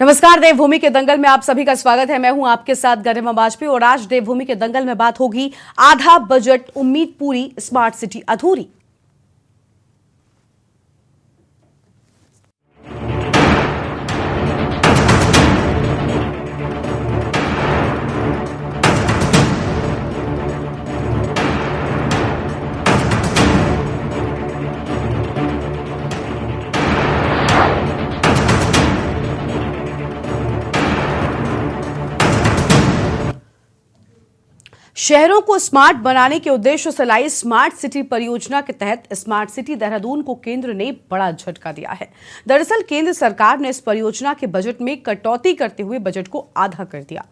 नमस्कार। देवभूमि के दंगल में आप सभी का स्वागत है। मैं हूं आपके साथ गरिमा वाजपेयी और आज देवभूमि के दंगल में बात होगी आधा बजट उम्मीद पूरी, स्मार्ट सिटी अधूरी। शहरों को स्मार्ट बनाने के उद्देश्य से लाई स्मार्ट सिटी परियोजना के तहत स्मार्ट सिटी देहरादून को केंद्र ने बड़ा झटका दिया है। दरअसल केंद्र सरकार ने इस परियोजना के बजट में कटौती करते हुए बजट को आधा कर दिया।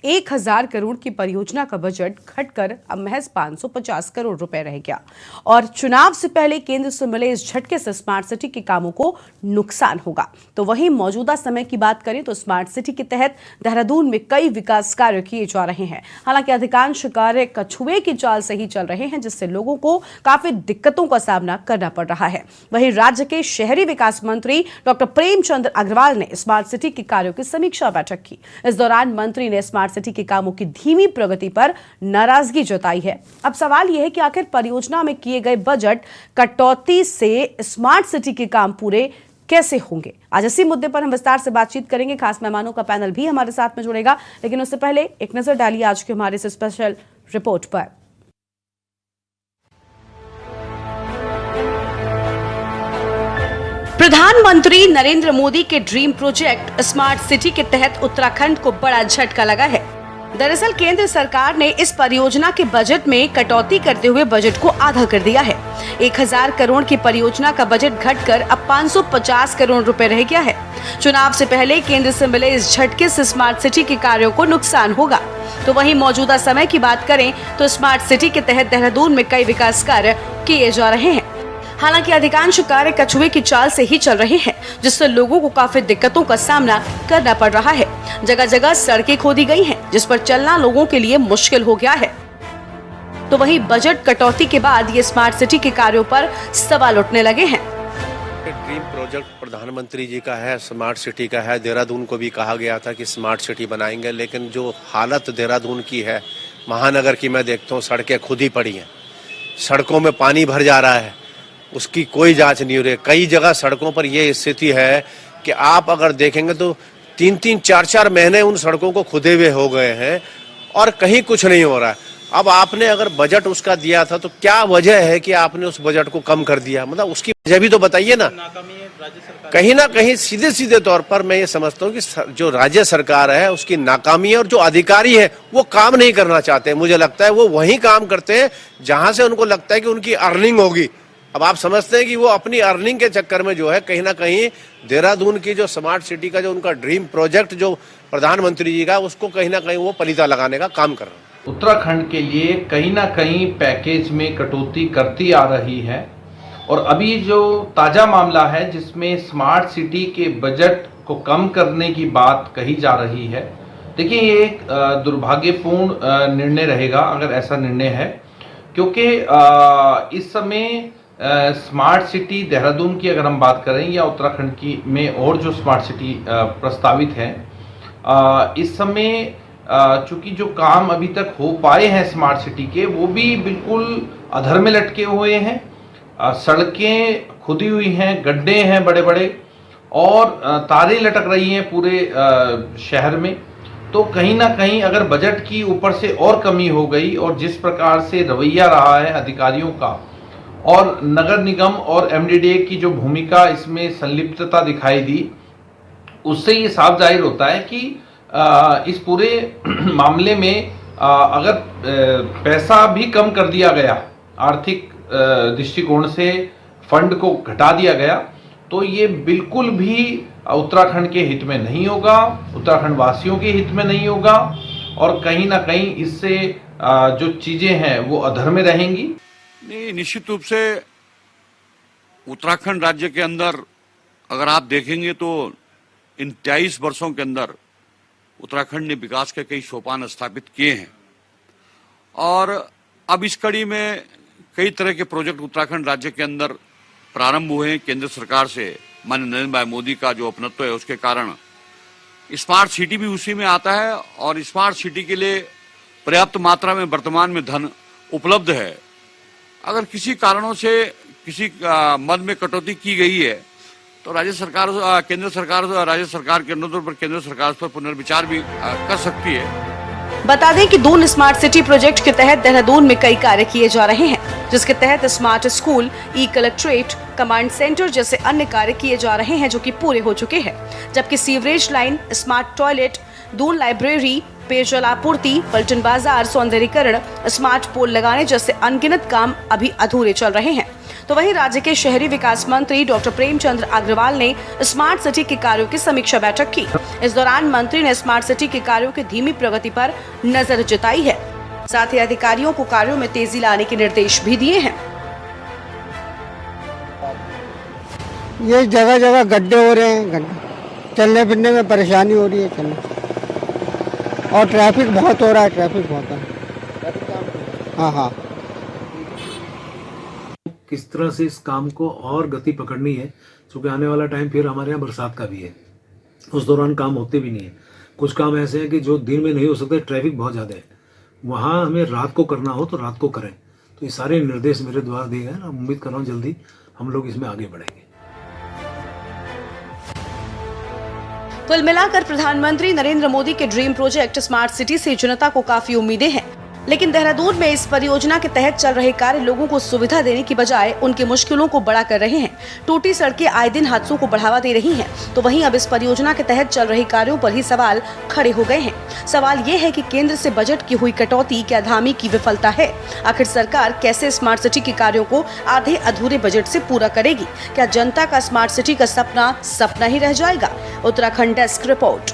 1000 करोड़ की परियोजना का बजट घटकर अब महज 550 करोड़ रुपए रह गया और चुनाव से पहले केंद्र से मिले इस झटके से स्मार्ट सिटी के कामों को नुकसान होगा। तो वहीं मौजूदा समय की बात करें तो स्मार्ट सिटी के तहत देहरादून में कई विकास कार्य किए जा रहे हैं। हालांकि अधिकांश कार्य कछुए की चाल से ही चल रहे हैं, जिससे लोगों को काफी दिक्कतों का सामना करना पड़ रहा है। वहीं राज्य के शहरी विकास मंत्री डॉक्टर प्रेमचंद अग्रवाल ने स्मार्ट सिटी के कार्यों की समीक्षा बैठक की। इस दौरान मंत्री ने स्मार्ट सिटी के कामों की धीमी प्रगति पर नाराजगी जताई है। अब सवाल यह है कि आखिर परियोजना में किए गए बजट कटौती से स्मार्ट सिटी के काम पूरे कैसे होंगे। आज इसी मुद्दे पर हम विस्तार से बातचीत करेंगे। खास मेहमानों का पैनल भी हमारे साथ में जुड़ेगा, लेकिन उससे पहले एक नजर डालिए आज के हमारे इस स्पेशल रिपोर्ट पर। प्रधानमंत्री नरेंद्र मोदी के ड्रीम प्रोजेक्ट स्मार्ट सिटी के तहत उत्तराखंड को बड़ा झटका लगा है। दरअसल केंद्र सरकार ने इस परियोजना के बजट में कटौती करते हुए बजट को आधा कर दिया है। 1000 करोड़ की परियोजना का बजट घटकर अब 550 करोड़ रुपए रह गया है। चुनाव से पहले केंद्र से मिले इस झटके से स्मार्ट सिटी के कार्यों को नुकसान होगा। तो वहीं मौजूदा समय की बात करें तो स्मार्ट सिटी के तहत देहरादून में कई विकास कार्य किए जा रहे हैं। हालांकि अधिकांश कार्य कछुए की चाल से ही चल रहे हैं, जिससे लोगों को काफी दिक्कतों का सामना करना पड़ रहा है। जगह जगह सड़कें खोदी गई हैं, जिस पर चलना लोगों के लिए मुश्किल हो गया है। तो वहीं बजट कटौती के बाद ये स्मार्ट सिटी के कार्यों पर सवाल उठने लगे हैं। ड्रीम प्रोजेक्ट प्रधानमंत्री जी का है, स्मार्ट सिटी का है। देहरादून को भी कहा गया था कि स्मार्ट सिटी बनाएंगे, लेकिन जो हालत देहरादून की है, महानगर की मैं देखता हूँ सड़कें खुद ही पड़ी हैं, सड़कों में पानी भर जा रहा है, उसकी कोई जांच नहीं हो रही। कई जगह सड़कों पर यह स्थिति है कि आप अगर देखेंगे तो 3-3, 4-4 महीने उन सड़कों को खुदे हुए हो गए हैं और कहीं कुछ नहीं हो रहा है। अब आपने अगर बजट उसका दिया था तो क्या वजह है कि आपने उस बजट को कम कर दिया? मतलब उसकी वजह भी तो बताइए ना। कहीं ना कहीं सीधे सीधे तौर पर मैं ये समझता हूँ कि जो राज्य सरकार है उसकी नाकामी है और जो अधिकारी है वो काम नहीं करना चाहते। मुझे लगता है वो वही काम करते हैं जहां से उनको लगता है कि उनकी अर्निंग होगी। अब आप समझते हैं कि वो अपनी अर्निंग के चक्कर में जो है कहीं ना कहीं देहरादून की जो स्मार्ट सिटी का जो उनका ड्रीम प्रोजेक्ट जो प्रधानमंत्री जी का, उसको कहीं ना कहीं वो पलीता लगाने का काम कर रहे हैं। उत्तराखंड के लिए कहीं ना कहीं पैकेज में कटौती करती आ रही है और अभी जो ताज़ा मामला है जिसमें स्मार्ट सिटी के बजट को कम करने की बात कही जा रही है, देखिए ये एक दुर्भाग्यपूर्ण निर्णय रहेगा अगर ऐसा निर्णय है, क्योंकि इस समय स्मार्ट सिटी देहरादून की अगर हम बात करें या उत्तराखंड की में और जो स्मार्ट सिटी प्रस्तावित है, इस समय चूंकि जो काम अभी तक हो पाए हैं स्मार्ट सिटी के वो भी बिल्कुल अधर में लटके हुए हैं। सड़कें खुदी हुई हैं, गड्ढे हैं बड़े बड़े और तारें लटक रही हैं पूरे शहर में। तो कहीं ना कहीं अगर बजट की ऊपर से और कमी हो गई और जिस प्रकार से रवैया रहा है अधिकारियों का और नगर निगम और एमडीडीए की जो भूमिका इसमें संलिप्तता दिखाई दी, उससे ये साफ जाहिर होता है कि इस पूरे मामले में अगर पैसा भी कम कर दिया गया, आर्थिक दृष्टिकोण से फंड को घटा दिया गया, तो ये बिल्कुल भी उत्तराखंड के हित में नहीं होगा, उत्तराखंड वासियों के हित में नहीं होगा और कहीं ना कहीं इससे जो चीजें हैं वो अधर में रहेंगी। नहीं, निश्चित रूप से उत्तराखंड राज्य के अंदर अगर आप देखेंगे तो इन 23 वर्षों के अंदर उत्तराखंड ने विकास के कई सोपान स्थापित किए हैं और अब इस कड़ी में कई तरह के प्रोजेक्ट उत्तराखंड राज्य के अंदर प्रारंभ हुए हैं। केंद्र सरकार से माननीय नरेंद्र भाई मोदी का जो अपनत्व है उसके कारण स्मार्ट सिटी भी उसी में आता है और स्मार्ट सिटी के लिए पर्याप्त मात्रा में वर्तमान में धन उपलब्ध है। अगर किसी कारणों से किसी मद में कटौती की गई है तो राज्य सरकार, केंद्र सरकार, राज्य सरकार के अनुरोध पर केंद्र सरकार पर पुनर्विचार भी कर सकती है। बता दें कि दून स्मार्ट सिटी प्रोजेक्ट के तहत देहरादून में कई कार्य किए जा रहे हैं, जिसके तहत स्मार्ट स्कूल, ई कलेक्ट्रेट, कमांड सेंटर जैसे अन्य कार्य किए जा रहे हैं जो कि पूरे हो चुके हैं। जबकि sewerage line, smart toilet, Doon library, पेयजल आपूर्ति, पलटन बाजार सौंदर्यीकरण, स्मार्ट पोल लगाने जैसे अनगिनत काम अभी अधूरे चल रहे हैं। तो वहीं राज्य के शहरी विकास मंत्री डॉक्टर प्रेमचंद अग्रवाल ने स्मार्ट सिटी के कार्यों की समीक्षा बैठक की। इस दौरान मंत्री ने स्मार्ट सिटी के कार्यों की धीमी प्रगति पर नजर जताई है। साथ ही अधिकारियों को कार्यों में तेजी लाने के निर्देश भी दिए हैं। ये जगह जगह गड्ढे हो रहे हैं, चलने फिरने में परेशानी हो रही है चलने, और ट्रैफिक बहुत हो रहा है, ट्रैफिक बहुत है। हाँ, किस तरह से इस काम को और गति पकड़नी है, क्योंकि आने वाला टाइम फिर हमारे यहाँ बरसात का भी है, उस दौरान काम होते भी नहीं है। कुछ काम ऐसे हैं कि जो दिन में नहीं हो सकते, ट्रैफिक बहुत ज़्यादा है, वहाँ हमें रात को करना हो तो रात को करें। तो ये सारे निर्देश मेरे द्वारा दिए गए हैं। उम्मीद कर रहा हूँ जल्दी हम लोग इसमें आगे बढ़ेंगे। कुल मिलाकर प्रधानमंत्री नरेंद्र मोदी के ड्रीम प्रोजेक्ट स्मार्ट सिटी से जनता को काफी उम्मीदें हैं, लेकिन देहरादून में इस परियोजना के तहत चल रहे कार्य लोगों को सुविधा देने की बजाय उनकी मुश्किलों को बड़ा कर रहे हैं। टूटी सड़कें आए दिन हादसों को बढ़ावा दे रही हैं, तो वहीं अब इस परियोजना के तहत चल रहे कार्यों पर ही सवाल खड़े हो गए हैं। सवाल ये है कि केंद्र से बजट की हुई कटौती क्या धामी की विफलता है? आखिर सरकार कैसे स्मार्ट सिटी के कार्यों को आधे अधूरे बजट से पूरा करेगी? क्या जनता का स्मार्ट सिटी का सपना सपना ही रह जाएगा? Uttarakhand desk report.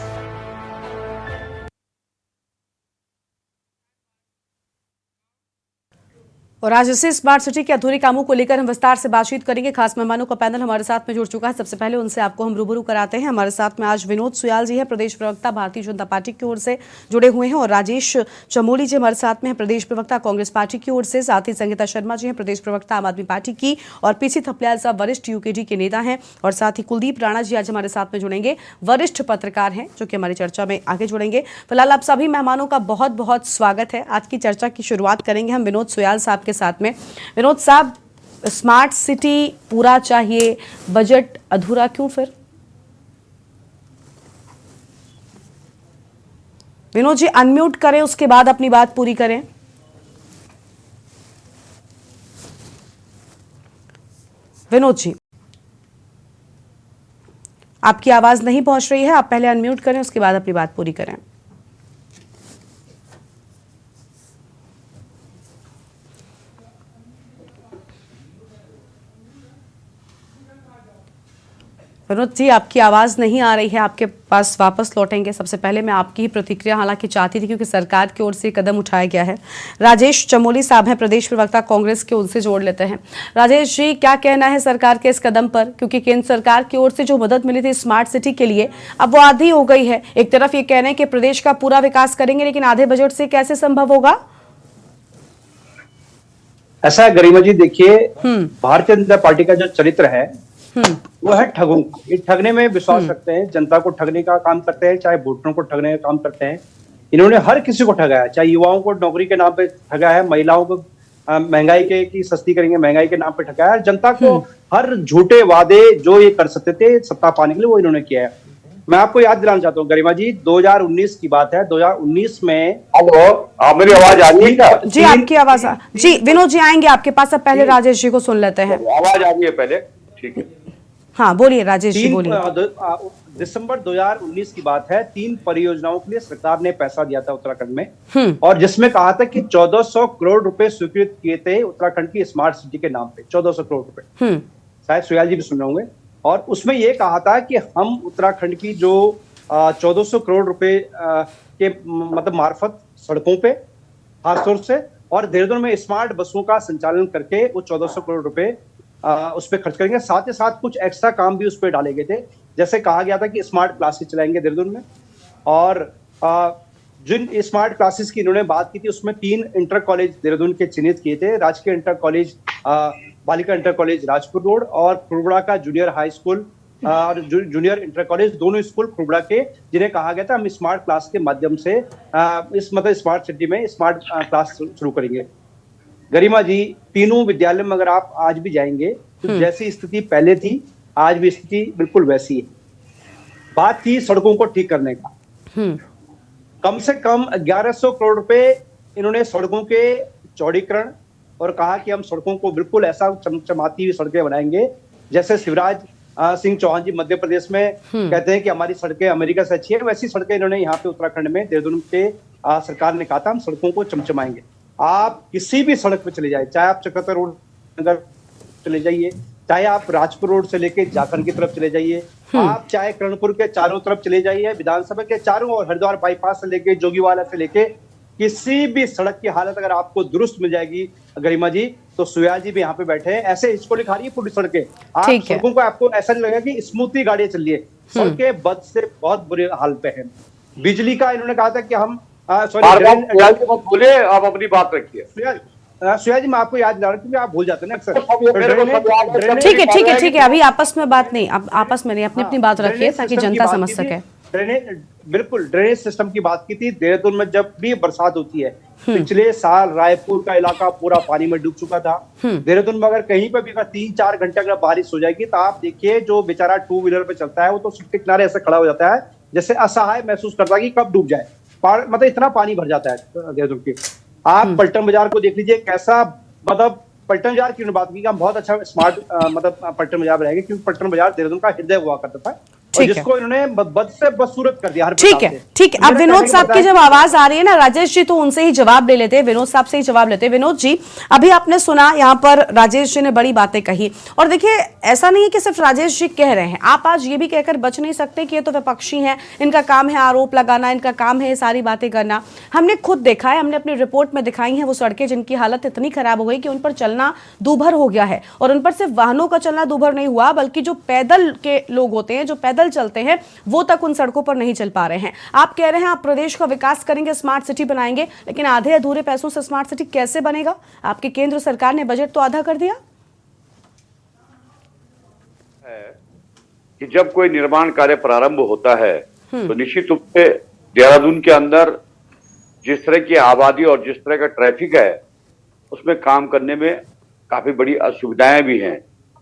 और आज इसी स्मार्ट सिटी के अधूरे कामों को लेकर हम विस्तार से बातचीत करेंगे। खास मेहमानों का पैनल हमारे साथ में जुड़ चुका है। सबसे पहले उनसे आपको हम रूबरू कराते हैं। हमारे साथ में आज विनोद सुयाल जी है, प्रदेश प्रवक्ता भारतीय जनता पार्टी की ओर से जुड़े हुए हैं, और राजेश चमोली जी हमारे साथ में हैं, प्रदेश प्रवक्ता कांग्रेस पार्टी की ओर से। साथ ही संगीता शर्मा जी हैं, प्रदेश प्रवक्ता आम आदमी पार्टी की, और पीसी थपलियाल साहब वरिष्ठ यूकेडी के नेता हैं, और साथ ही कुलदीप राणा जी आज हमारे साथ में जुड़ेंगे, वरिष्ठ पत्रकार हैं, जो कि हमारी चर्चा में आगे जुड़ेंगे। फिलहाल आप सभी मेहमानों का बहुत बहुत स्वागत है। आज की चर्चा की शुरुआत करेंगे हम विनोद सुयाल साहब के साथ में। विनोद साहब, स्मार्ट सिटी पूरा चाहिए, बजट अधूरा क्यों फिर? विनोद जी अनम्यूट करें, उसके बाद अपनी बात पूरी करें। विनोद जी, आपकी आवाज नहीं पहुंच रही है, आप पहले अनम्यूट करें, उसके बाद अपनी बात पूरी करें। विनोद जी, आपकी आवाज़ नहीं आ रही है, आपके पास वापस लौटेंगे। सबसे पहले मैं आपकी ही प्रतिक्रिया हालांकि चाहती थी, क्योंकि सरकार की ओर से कदम उठाया गया है। राजेश चमोली साहब हैं, प्रदेश प्रवक्ता कांग्रेस के, उनसे जोड़ लेते हैं। राजेश जी, क्या कहना है सरकार के इस कदम पर? क्योंकि केंद्र सरकार की ओर से जो मदद मिली थी स्मार्ट सिटी के लिए, अब वो आधी हो गई है। एक तरफ ये कह रहे हैं कि प्रदेश का पूरा विकास करेंगे, लेकिन आधे बजट से कैसे संभव होगा? ऐसा है गरिमा जी, देखिए भारतीय जनता पार्टी का जो चरित्र है वो है ठगों। ये ठगने में विश्वास रखते हैं, जनता को ठगने का काम करते हैं, चाहे वोटरों को ठगने का काम करते हैं। इन्होंने हर किसी को ठगाया, चाहे युवाओं को नौकरी के नाम पे ठगाया है, महिलाओं को महंगाई की सस्ती करेंगे महंगाई के नाम पे ठगाया, जनता को हर झूठे वादे जो ये कर सकते थे सत्ता पाने के लिए, वो इन्होंने किया है। मैं आपको याद दिलाना चाहता हूँ गरिमा जी, 2019 की बात है। 2019 में आप मेरी आवाज आ रही है क्या? जी, आपकी आवाज जी विनोद जी आएंगे आपके पास, अब पहले राजेश जी को सुन लेते हैं। आवाज आ रही है पहले? ठीक है, हाँ बोलिए राजेश जी, बोलिए। दिसंबर 2019 की बात है। 3 परियोजनाओं के लिए सरकार ने पैसा दिया था उत्तराखंड में, और जिसमें कहा था कि 1400 करोड़ रुपए स्वीकृत किए थे उत्तराखंड की स्मार्ट सिटी के नाम पे। 1400 करोड़ रुपए, शायद सुयाल जी भी सुन रहे होंगे। और उसमें यह कहा था कि हम उत्तराखंड की जो 1400 करोड़ रुपए के मतलब मार्फत सड़कों पे खासतौर से, और देहरादून में स्मार्ट बसों का संचालन करके वो 1400 करोड़ रुपए उस पर खर्च करेंगे। साथ ही साथ कुछ एक्स्ट्रा काम भी उस पर डाले गए थे, जैसे कहा गया था कि स्मार्ट क्लासेस चलाएंगे देहरादून में, और जिन स्मार्ट क्लासेस की इन्होंने बात की थी उसमें 3 इंटर कॉलेज देहरादून के चिन्हित किए थे, राजकीय इंटर कॉलेज, बालिका इंटर कॉलेज राजपुर रोड, और कुरबड़ा का जूनियर हाई स्कूल और जूनियर इंटर कॉलेज दोनों स्कूल खुरबड़ा के, जिन्हें कहा गया था हम स्मार्ट क्लास के माध्यम से स्मार्ट सिटी में स्मार्ट क्लास शुरू करेंगे। गरिमा जी, तीनों विद्यालय में अगर आप आज भी जाएंगे तो जैसी स्थिति पहले थी आज भी स्थिति बिल्कुल वैसी है। बात थी सड़कों को ठीक करने का, कम से कम 1100 करोड़ रुपए इन्होंने सड़कों के चौड़ीकरण और कहा कि हम सड़कों को बिल्कुल ऐसा चमचमाती हुई सड़कें बनाएंगे जैसे शिवराज सिंह चौहान जी मध्य प्रदेश में कहते हैं कि हमारी सड़कें अमेरिका से अच्छी है, वैसी सड़कें इन्होंने यहाँ पे उत्तराखंड में देहरादून के सरकार ने कहा था हम सड़कों को चमचमाएंगे। आप किसी भी सड़क पे चले जाए, चाहे आप चकत्ता रोड नगर चले जाइए, चाहे आप राजपुर रोड से लेके झारखंड की तरफ चले जाइए, आप चाहे कर्णपुर के चारों तरफ चले जाइए, विधानसभा के चारों और हरिद्वार बाईपास से लेके जोगीवाला से लेके किसी भी सड़क की हालत अगर आपको दुरुस्त मिल जाएगी गरिमा जी, तो सुया जी भी यहाँ पे बैठे हैं, ऐसे इसको लिखा रही है पूरी सड़कें। आप सड़कों को आपको ऐसा नहीं लगेगा कि स्मूथली गाड़ियां चल रही है, सड़कें बद से बहुत बुरे हाल पे हैं। बिजली का इन्होंने कहा था कि हम बोले, आप अपनी बात रखिए। सुया जी मैं आपको याद दिला रहा हूं क्योंकि आप भूल जाते हैं ना अक्सर। ठीक है, अभी आपस में बात नहीं, अब आपस में नहीं, अपनी अपनी बात रखिए ताकि जनता समझ सके। ड्रेनेज सिस्टम की बात की थी। देहरादून में जब भी बरसात होती है, पिछले साल रायपुर का इलाका पूरा पानी में डूब चुका था। देहरादून में अगर कहीं पर भी अगर 3-4 घंटे अगर बारिश हो जाएगी तो आप देखिए जो बेचारा 2 व्हीलर पे चलता है वो तो सड़क के किनारे ऐसे खड़ा हो जाता है जैसे असहाय महसूस करता है कि कब डूब जाए, मतलब इतना पानी भर जाता है देहरादून के। आप पलटन बाजार को देख लीजिए कैसा, मतलब पलटन बाजार की बात की हम बहुत अच्छा स्मार्ट मतलब पलटन बाजार रहेगा क्योंकि पलटन बाजार देहरादून का हृदय हुआ करता था और जिसको इन्होंने बद से बदसूरत कर दिया। ठीक है। अब विनोद साहब की जब आवाज आ रही है ना राजेश जी, तो उनसे ही जवाब ले लेते हैं, विनोद साहब से ही जवाब लेते हैं। विनोद जी, अभी आपने सुना यहाँ पर राजेश जी ने बड़ी बातें कही, और देखिए ऐसा नहीं है कि सिर्फ राजेश जी कह रहे हैं, आप आज ये भी कहकर बच नहीं सकते कि ये तो विपक्षी हैं, इनका काम है आरोप लगाना, इनका काम है ये सारी बातें करना। हमने खुद देखा है, हमने अपनी रिपोर्ट में दिखाई है वो सड़कें जिनकी हालत इतनी खराब हो गई कि उन पर चलना दूभर हो गया है, और उन पर सिर्फ वाहनों का चलना दूभर नहीं हुआ बल्कि जो पैदल के लोग होते हैं, जो पैदल चलते हैं, वो तक उन सड़कों पर नहीं चल पा रहे हैं। आप कह रहे हैं आप प्रदेश का विकास करेंगे, स्मार्ट सिटी बनाएंगे, लेकिन आधे अधूरे पैसों से स्मार्ट सिटी कैसे बनेगा? आपकी केंद्र सरकार ने बजट तो आधा कर दिया। कि जब कोई निर्माण कार्य प्रारंभ होता है तो निश्चित रूप से देहरादून के अंदर जिस तरह की आबादी और जिस तरह का ट्रैफिक है उसमें काम करने में काफी बड़ी असुविधाएं भी हैं।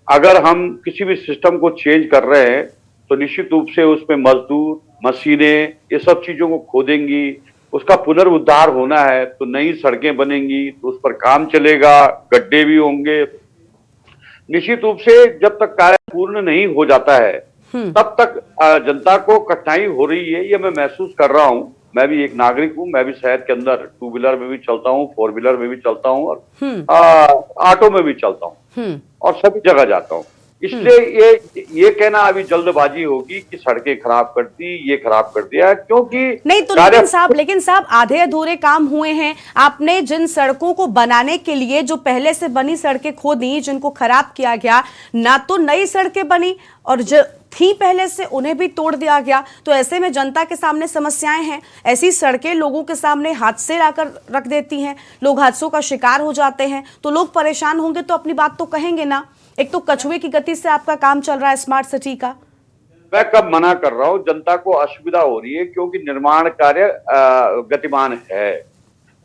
अगर हम किसी भी सिस्टम को चेंज कर रहे हैं तो निश्चित रूप से उसमें मजदूर, मशीनें, ये सब चीजों को खोदेंगी, उसका पुनर्उद्धार होना है तो नई सड़कें बनेंगी तो उस पर काम चलेगा, गड्ढे भी होंगे। निश्चित रूप से जब तक कार्य पूर्ण नहीं हो जाता है तब तक जनता को कठिनाई हो रही है, ये मैं महसूस कर रहा हूँ। मैं भी एक नागरिक हूँ, मैं भी शहर के अंदर 2 व्हीलर में भी चलता हूँ, 4 व्हीलर में भी चलता हूँ और ऑटो में भी चलता हूँ और सभी जगह जाता हूँ। इसलिए ये कहना अभी जल्दबाजी होगी कि सड़कें खराब कर दी, ये खराब कर दिया, क्योंकि नहीं तो लेकिन साहब आधे अधूरे काम हुए हैं। आपने जिन सड़कों को बनाने के लिए जो पहले से बनी सड़कें खोदी, जिनको खराब किया गया, ना तो नई सड़कें बनी और जो थी पहले से उन्हें भी तोड़ दिया गया। तो ऐसे में जनता के सामने समस्याएं हैं, ऐसी सड़कें लोगों के सामने हादसे लाकर रख देती हैं, लोग हादसों का शिकार हो जाते हैं, तो लोग परेशान होंगे तो अपनी बात तो कहेंगे ना। एक तो कछुए की गति से आपका काम चल रहा है स्मार्ट सिटी का। मैं कब मना कर रहा हूं, जनता को असुविधा हो रही है क्योंकि निर्माण कार्य गतिमान है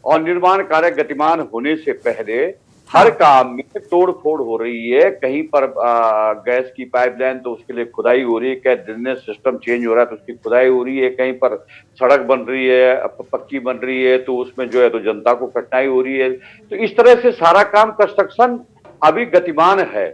और निर्माण कार्य गतिमान होने से पहले हर काम में तोड़ फोड़ हो रही है। कहीं पर गैस की पाइपलाइन तो उसके लिए खुदाई हो रही है, कहीं ड्रेनेज सिस्टम चेंज हो रहा है तो उसकी खुदाई हो रही है, कहीं पर सड़क बन रही है, पक्की बन रही है तो उसमें जो है तो जनता को कठिनाई हो रही है। तो इस तरह से सारा काम कंस्ट्रक्शन अभी गतिमान है।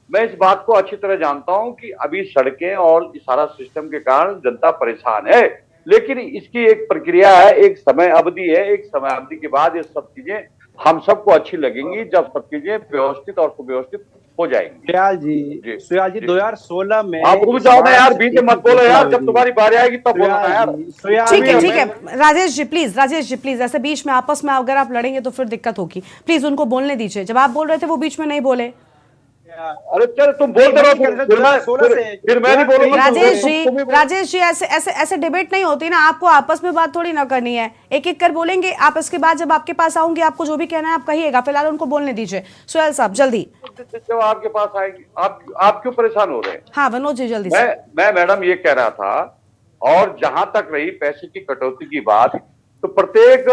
मैं इस बात को अच्छी तरह जानता हूं कि अभी सड़कें और इस सारा सिस्टम के कारण जनता परेशान है, लेकिन इसकी एक प्रक्रिया है, एक समय अवधि है। एक समय अवधि के बाद ये सब चीजें हम सबको अच्छी लगेंगी जब सब चीजें व्यवस्थित और सुव्यवस्थित हो जाएंगी। सुयाल जी 2016 में आप रुक जाओ ना यार, बीच में मत बोलो यार, जब तुम्हारी बारी आएगी तब बोलना यार। ठीक है राजेश जी प्लीज ऐसे बीच में आपस में अगर आप लड़ेंगे तो फिर दिक्कत होगी। प्लीज उनको बोलने दीजिए, जब आप बोल रहे थे वो बीच में नहीं बोले। अरे चल तुम बोलते रहो, फिर मैं नहीं बोलूंगा। राजेश जी ऐसे ऐसे ऐसे डिबेट नहीं होती ना, आपको आपस में बात थोड़ी ना करनी है, एक एक कर बोलेंगे आप, इसके बाद जब आपके पास आऊंगी आपको जो भी कहना है आप कहिएगा, फिलहाल उनको बोलने दीजिए। सुहेल साहब जल्दी। जब आपके पास आएंगे आप क्यों परेशान हो रहे हैं? हाँ विनोद जी जल्दी से। मैं मैडम ये कह रहा था, और जहां तक रही पैसे की कटौती की बात, तो प्रत्येक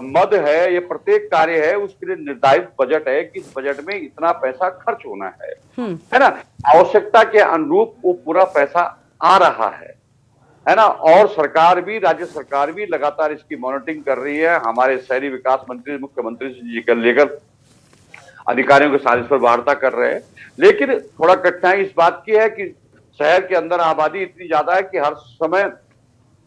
मद है, ये प्रत्येक कार्य है, उसके लिए निर्धारित बजट है कि इस बजट में इतना पैसा खर्च होना है ना, आवश्यकता के अनुरूप वो पूरा पैसा आ रहा है ना। और सरकार भी, राज्य सरकार भी लगातार इसकी मॉनिटरिंग कर रही है। हमारे शहरी विकास मंत्री, मुख्यमंत्री जी को लेकर अधिकारियों के साथ इस पर वार्ता कर रहे हैं। लेकिन थोड़ा कठिनाई इस बात की है कि शहर के अंदर आबादी इतनी ज्यादा है कि हर समय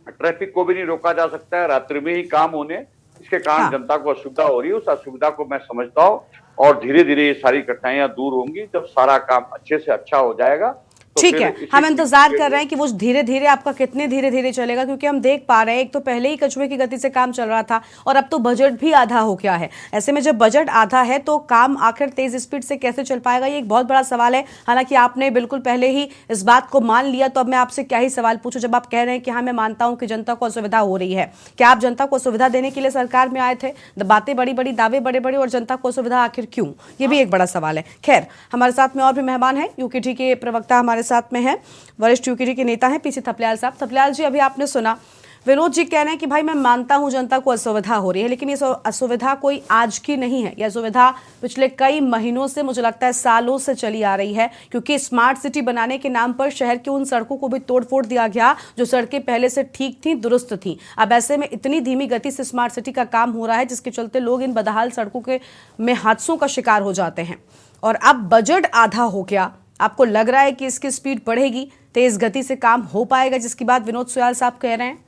ट्रैफिक को भी नहीं रोका जा सकता है, रात्रि में ही काम होने, इसके कारण जनता को असुविधा हो रही है। उस असुविधा को मैं समझता हूँ, और धीरे धीरे ये सारी कठिनाइयां दूर होंगी जब सारा काम अच्छे से अच्छा हो जाएगा। ठीक है, हम इंतजार कर रहे हैं कि वो धीरे धीरे आपका कितने धीरे धीरे चलेगा, क्योंकि हम देख पा रहे हैं एक तो पहले ही कछुए की गति से काम चल रहा था और अब तो बजट भी आधा हो गया है। ऐसे में जब बजट आधा है तो काम आखिर तेज स्पीड से कैसे चल पाएगा, ये एक बहुत बड़ा सवाल है। हालांकि आपने बिल्कुल पहले ही इस बात को मान लिया, तो अब मैं आपसे क्या ही सवाल पूछूं, जब आप कह रहे हैं कि हाँ मैं मानता हूं कि जनता को असुविधा हो रही है, क्या आप जनता को सुविधा देने के लिए सरकार में आए थे? बातें बड़ी बड़ी, दावे बड़े बड़े, और जनता को सुविधा आखिर क्यों, ये भी एक बड़ा सवाल है। खैर, हमारे साथ में और भी मेहमान हैं, यूकेटी के प्रवक्ता हमारे साथ में हैं, वरिष्ठ यूकेटी के नेता हैं पीसी थपलियाल साहब। थपलियाल जी, अभी आपने सुना विनोद जी कह रहे हैं कि भाई मैं मानता हूं जनता को असुविधा हो रही है, लेकिन ये असुविधा कोई आज की नहीं है, यह असुविधा पिछले कई महीनों से, मुझे लगता है सालों से चली आ रही है, क्योंकि स्मार्ट सिटी बनाने के नाम पर शहर की उन सड़कों को भी तोड़-फोड़ दिया गया जो सड़कें पहले से ठीक थी, दुरुस्त थी। अब ऐसे में इतनी धीमी गति से स्मार्ट सिटी का काम हो रहा है जिसके चलते लोग इन बदहाल सड़कों के में हादसों का शिकार हो जाते हैं, और अब बजट आधा हो गया। आपको लग रहा है कि इसकी स्पीड बढ़ेगी, तेज गति से काम हो पाएगा, जिसकी बात विनोद सुयाल साहब कह रहे हैं?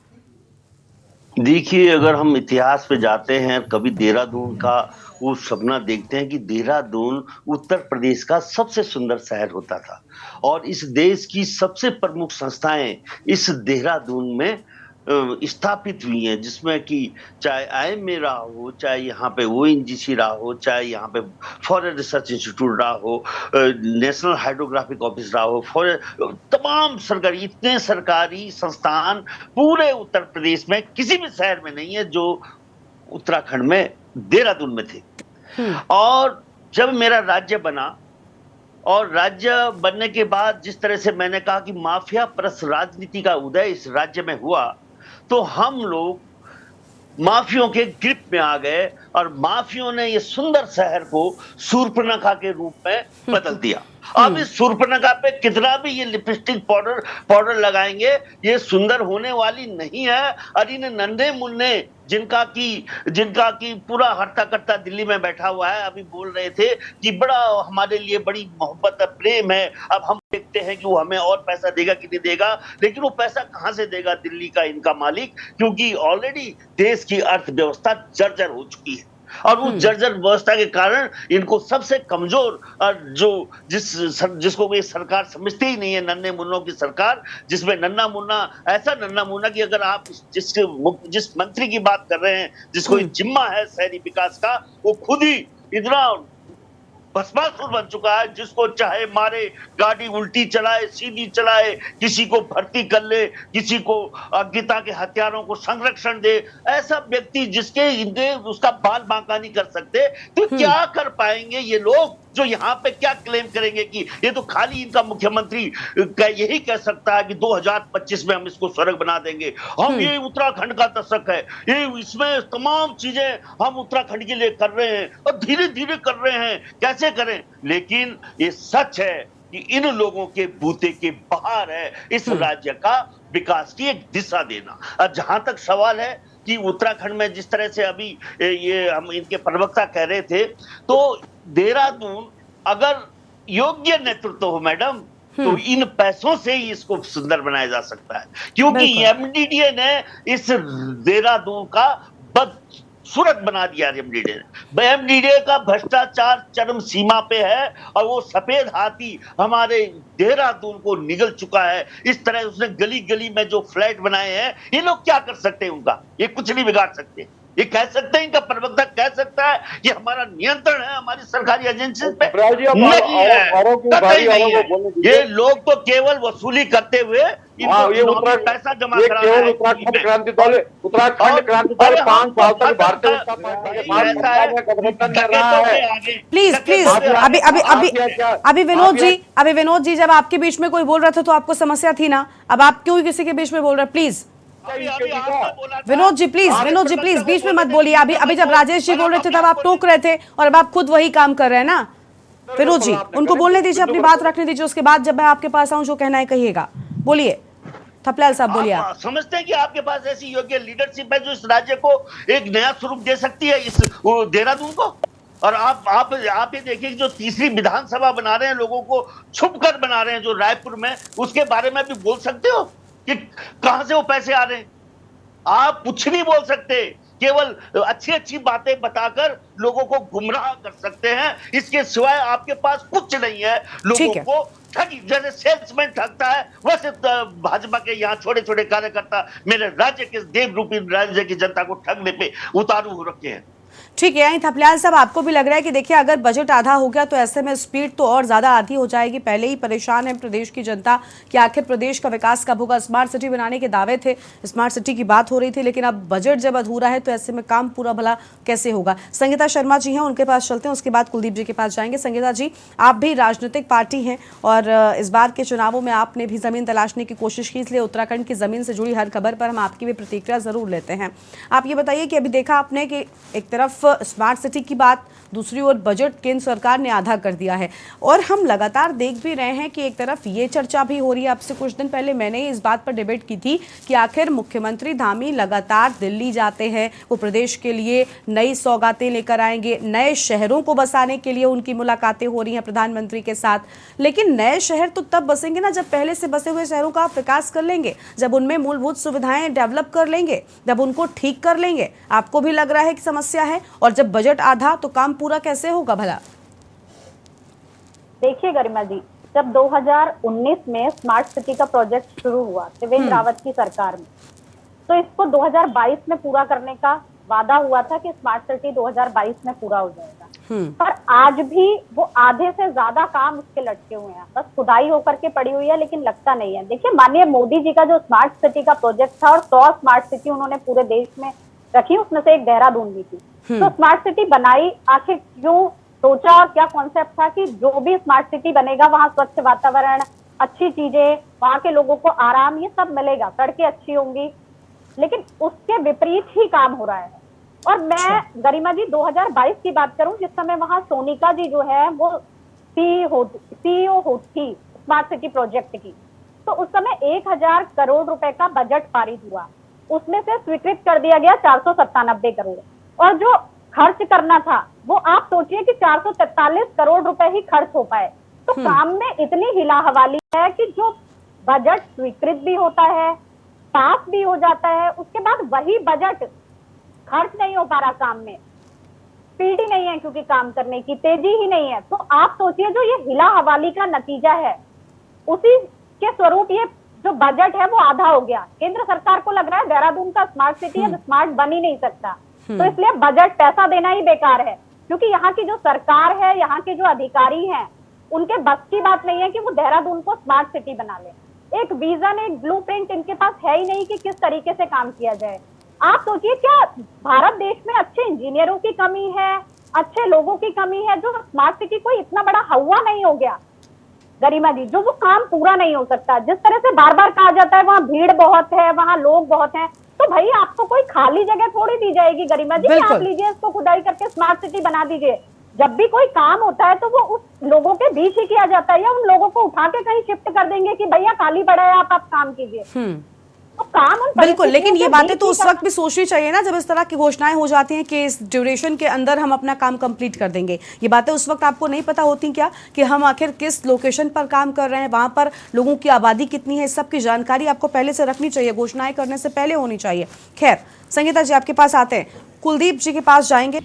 देखिए, अगर हम इतिहास पे जाते हैं, कभी देहरादून का वो सपना देखते हैं कि देहरादून उत्तर प्रदेश का सबसे सुंदर शहर होता था, और इस देश की सबसे प्रमुख संस्थाएं इस देहरादून में स्थापित हुई हैं, जिसमें कि चाहे IIMA रहा हो, चाहे यहाँ पे ONGC रहा हो, चाहे यहाँ पे फॉरेन रिसर्च इंस्टीट्यूट रहा हो, नेशनल हाइड्रोग्राफिक ऑफिस रहा हो, तमाम सरकारी, इतने सरकारी संस्थान पूरे उत्तर प्रदेश में किसी भी शहर में नहीं है जो उत्तराखंड में, देहरादून में थे। और जब मेरा राज्य बना, और राज्य बनने के बाद जिस तरह से मैंने कहा कि माफिया परस्त राजनीति का उदय इस राज्य में हुआ, तो हम लोग माफियों के ग्रिप में आ गए, और माफियों ने ये सुंदर शहर को शूर्पणखा के रूप में बदल दिया। अब इस शूर्पणखा पे कितना भी ये लिपस्टिक पाउडर लगाएंगे, ये सुंदर होने वाली नहीं है। और इन नन्हे मुन्ने जिनका की पूरा हट्टा कट्टा दिल्ली में बैठा हुआ है, अभी बोल रहे थे कि बड़ा हमारे लिए बड़ी मोहब्बत है, प्रेम है, अब हम देखते हैं कि वो हमें और पैसा देगा कि नहीं देगा। लेकिन वो पैसा कहां से देगा दिल्ली का इनका मालिक, क्योंकि ऑलरेडी देश की अर्थव्यवस्था जर्जर हो चुकी है, और वो जर्जर व्यवस्था के कारण इनको सबसे कमजोर, और जिसको ये सरकार समझती ही नहीं है, नन्हे मुन्नों की सरकार, जिसमें नन्ना मुन्ना, ऐसा नन्ना मुन्ना कि अगर आप जिस मंत्री की बात कर रहे हैं, जिसको जिम्मा है शहरी विकास का, वो खुद ही इतना भस्मासुर बन चुका है, जिसको चाहे मारे, गाड़ी उल्टी चलाए, सीधी चलाए, किसी को भर्ती कर ले, किसी को अज्ञता के हथियारों को संरक्षण दे, ऐसा व्यक्ति जिसके उसका बाल बांका नहीं कर सकते, तो क्या कर पाएंगे ये लोग जो यहाँ पे क्या क्लेम करेंगे कि ये तो खाली इनका मुख्यमंत्री यही कह सकता है कि 2025 में हम इसको स्वर्ग बना देंगे, हम ये उत्तराखंड का दशक है, ये इसमें तमाम चीजें हम उत्तराखंड के लिए कर रहे हैं, और धीरे धीरे कर रहे हैं, कैसे करें। लेकिन ये सच है कि इन लोगों के बूते के बाहर है इस राज्य का विकास की एक दिशा देना। और जहां तक सवाल है कि उत्तराखंड में जिस तरह से अभी ये हम इनके प्रवक्ता कह रहे थे, तो देहरादून अगर योग्य नेतृत्व हो मैडम, तो इन पैसों से ही इसको सुंदर बनाया जा सकता है, क्योंकि MDDA ने इस देहरादून का बदसूरत बना दिया। MDDA का भ्रष्टाचार चरम सीमा पे है, और वो सफेद हाथी हमारे देहरादून को निगल चुका है। इस तरह उसने गली गली में जो फ्लैट बनाए हैं, ये लोग क्या कर सकते हैं, उनका ये कुछ नहीं बिगाड़ सकते। ये कह सकते हैं, इनका प्रवक्ता कह सकता है कि हमारा नियंत्रण है हमारी सरकारी एजेंसी पे? नहीं है, कतई नहीं है। ये लोग तो केवल वसूली करते हुए पैसा जमा करा रहे हैं। उत्तराखंड क्रांति दल 5 साल तक Bharatiya Janata party please please अभी विनोद जी जब आपके बीच में कोई बोल रहा था तो आपको समस्या थी ना, अब आप क्यों किसी के बीच में बोल रहे हैं? प्लीज विनोद जी प्लीज बीच में मत बोलिए। अभी जब राजेश जी बोल रहे थे तब आप टोक रहे थे और अब आप खुद वही काम कर रहे हैं ना। विनोद जी उनको बोलने दीजिए, अपनी बात रखने दीजिए, उसके बाद जब मैं आपके पास आऊं जो कहना है कहिएगा। बोलिए थपलाल साहब, बोलिए। आप समझते हैं कि आपके पास ऐसी योग्य लीडरशिप है जो इस राज्य को एक नया स्वरूप दे सकती है, इस देहरादून को? और आप ये देखिए कि जो तीसरी विधानसभा बना रहे हैं, लोगों को छुप कर बना रहे हैं जो रायपुर में, उसके बारे में भी बोल सकते हो कि कहां से वो पैसे आ रहे हैं? आप कुछ नहीं बोल सकते, केवल अच्छी बातें बताकर लोगों को गुमराह कर सकते हैं। इसके सिवाय आपके पास कुछ नहीं है। लोगों को ठगी, जैसे सेल्समैन ठगता है वैसे भाजपा के यहाँ छोटे छोटे कार्यकर्ता मेरे राज्य के देव रूपी राज्य की जनता को ठगने पे उतारू हो रखे हैं। ठीक है, यानी थपलियाल साहब आपको भी लग रहा है कि देखिए अगर बजट आधा हो गया तो ऐसे में स्पीड तो और ज्यादा आधी हो जाएगी। पहले ही परेशान है प्रदेश की जनता कि आखिर प्रदेश का विकास कब होगा। स्मार्ट सिटी बनाने के दावे थे, स्मार्ट सिटी की बात हो रही थी, लेकिन अब बजट जब अधूरा है तो ऐसे में काम पूरा भला कैसे होगा। संगीता शर्मा जी हैं, उनके पास चलते हैं, उसके बाद कुलदीप जी के पास जाएंगे। संगीता जी, आप भी राजनीतिक पार्टी हैं और इस बार के चुनावों में आपने भी जमीन तलाशने की कोशिश की, इसलिए उत्तराखंड की जमीन से जुड़ी हर खबर पर हम आपकी भी प्रतिक्रिया जरूर लेते हैं। आप ये बताइए कि अभी देखा आपने कि एक तरफ स्मार्ट सिटी की बात, दूसरी ओर बजट केंद्र सरकार ने आधा कर दिया है और हम लगातार देख भी रहे हैं कि एक तरफ ये चर्चा भी हो रही है। आपसे कुछ दिन पहले मैंने इस बात पर डिबेट की थी कि आखिर मुख्यमंत्री धामी लगातार दिल्ली जाते हैं, वो प्रदेश के लिए नई सौगातें लेकर आएंगे, नए शहरों को बसाने के लिए उनकी मुलाकातें हो रही हैं प्रधानमंत्री के साथ। लेकिन नए शहर तो तब बसेंगे ना जब पहले से बसे हुए शहरों का आप विकास कर लेंगे, जब उनमें मूलभूत सुविधाएं डेवलप कर लेंगे, जब उनको ठीक कर लेंगे। आपको भी लग रहा है कि समस्या है, और जब बजट आधा तो काम पूरा कैसे होगा भला? देखिए गरिमा जी, जब 2019 में स्मार्ट सिटी का प्रोजेक्ट शुरू हुआ त्रिवेंद्र रावत की सरकार में, तो इसको 2022 में पूरा करने का वादा हुआ था कि स्मार्ट सिटी 2022 में पूरा हो जाएगा। पर आज भी वो आधे से ज्यादा काम उसके लटके हुए हैं, बस खुदाई होकर के पड़ी हुई है, लेकिन लगता नहीं है। देखिए माननीय मोदी जी का जो स्मार्ट सिटी का प्रोजेक्ट था और 100 स्मार्ट सिटी उन्होंने पूरे देश में रखी, उसमें से एक देहरादून भी थी। तो स्मार्ट सिटी बनाई आखिर क्यों, सोचा और क्या कॉन्सेप्ट था कि जो भी स्मार्ट सिटी बनेगा वहां स्वच्छ वातावरण, अच्छी चीजें, वहां के लोगों को आराम, ये सब मिलेगा, सड़कें अच्छी होंगी। लेकिन उसके विपरीत ही काम हो रहा है। और मैं गरिमा जी 2022 की बात करूं, जिस समय वहां सोनिका जी जो है वो सीईओ थी स्मार्ट सिटी प्रोजेक्ट की, तो उस समय 1000 करोड़ रुपए का बजट पारित हुआ, उसमें से स्वीकृत कर दिया गया 497 करोड़, और जो खर्च करना था वो आप सोचिए कि 443 करोड़ रुपए ही खर्च हो पाए। तो काम में इतनी हिला हवाली है कि जो बजट स्वीकृत भी होता है, पास भी हो जाता है, उसके बाद वही बजट खर्च नहीं हो पा रहा, काम में स्पीड ही नहीं है, क्योंकि काम करने की तेजी ही नहीं है। तो आप सोचिए जो ये हिला हवाली का नतीजा है, उसी के स्वरूप ये जो बजट है वो आधा हो गया। केंद्र सरकार को लग रहा है देहरादून का स्मार्ट सिटी अब स्मार्ट बन ही नहीं सकता, तो इसलिए बजट पैसा देना ही बेकार है, क्योंकि यहाँ की जो सरकार है, यहाँ के जो अधिकारी हैं, उनके बस की बात नहीं है कि वो देहरादून को स्मार्ट सिटी बना ले। एक विजन, एक ब्लूप्रिंट इनके पास है ही नहीं कि किस तरीके से काम किया जाए। आप सोचिए क्या भारत देश में अच्छे इंजीनियरों की कमी है, अच्छे लोगों की कमी है, जो स्मार्ट सिटी कोई इतना बड़ा हवा नहीं हो गया गरिमा जी, जो वो काम पूरा नहीं हो सकता। जिस तरह से बार बार कहा जाता है वहाँ भीड़ बहुत है, वहाँ लोग बहुत हैं, तो भाई आपको कोई खाली जगह थोड़ी दी जाएगी गरिमा जी, आप लीजिए इसको खुदाई करके स्मार्ट सिटी बना दीजिए। जब भी कोई काम होता है तो वो उस लोगों के बीच ही किया जाता है, या उन लोगों को उठा के कहीं शिफ्ट कर देंगे कि भैया खाली पड़ा है, आप काम कीजिए। तो काम बिल्कुल, लेकिन ये बातें तो उस वक्त भी सोचनी चाहिए ना जब इस तरह की घोषणाएं हो जाती हैं कि इस ड्यूरेशन के अंदर हम अपना काम कंप्लीट कर देंगे। ये बातें उस वक्त आपको नहीं पता होती क्या कि हम आखिर किस लोकेशन पर काम कर रहे हैं, वहां पर लोगों की आबादी कितनी है, इस सब की जानकारी आपको पहले से रखनी चाहिए, घोषणाएं करने से पहले होनी चाहिए। खैर संगीता जी आपके पास आते हैं, कुलदीप जी के पास जाएंगे।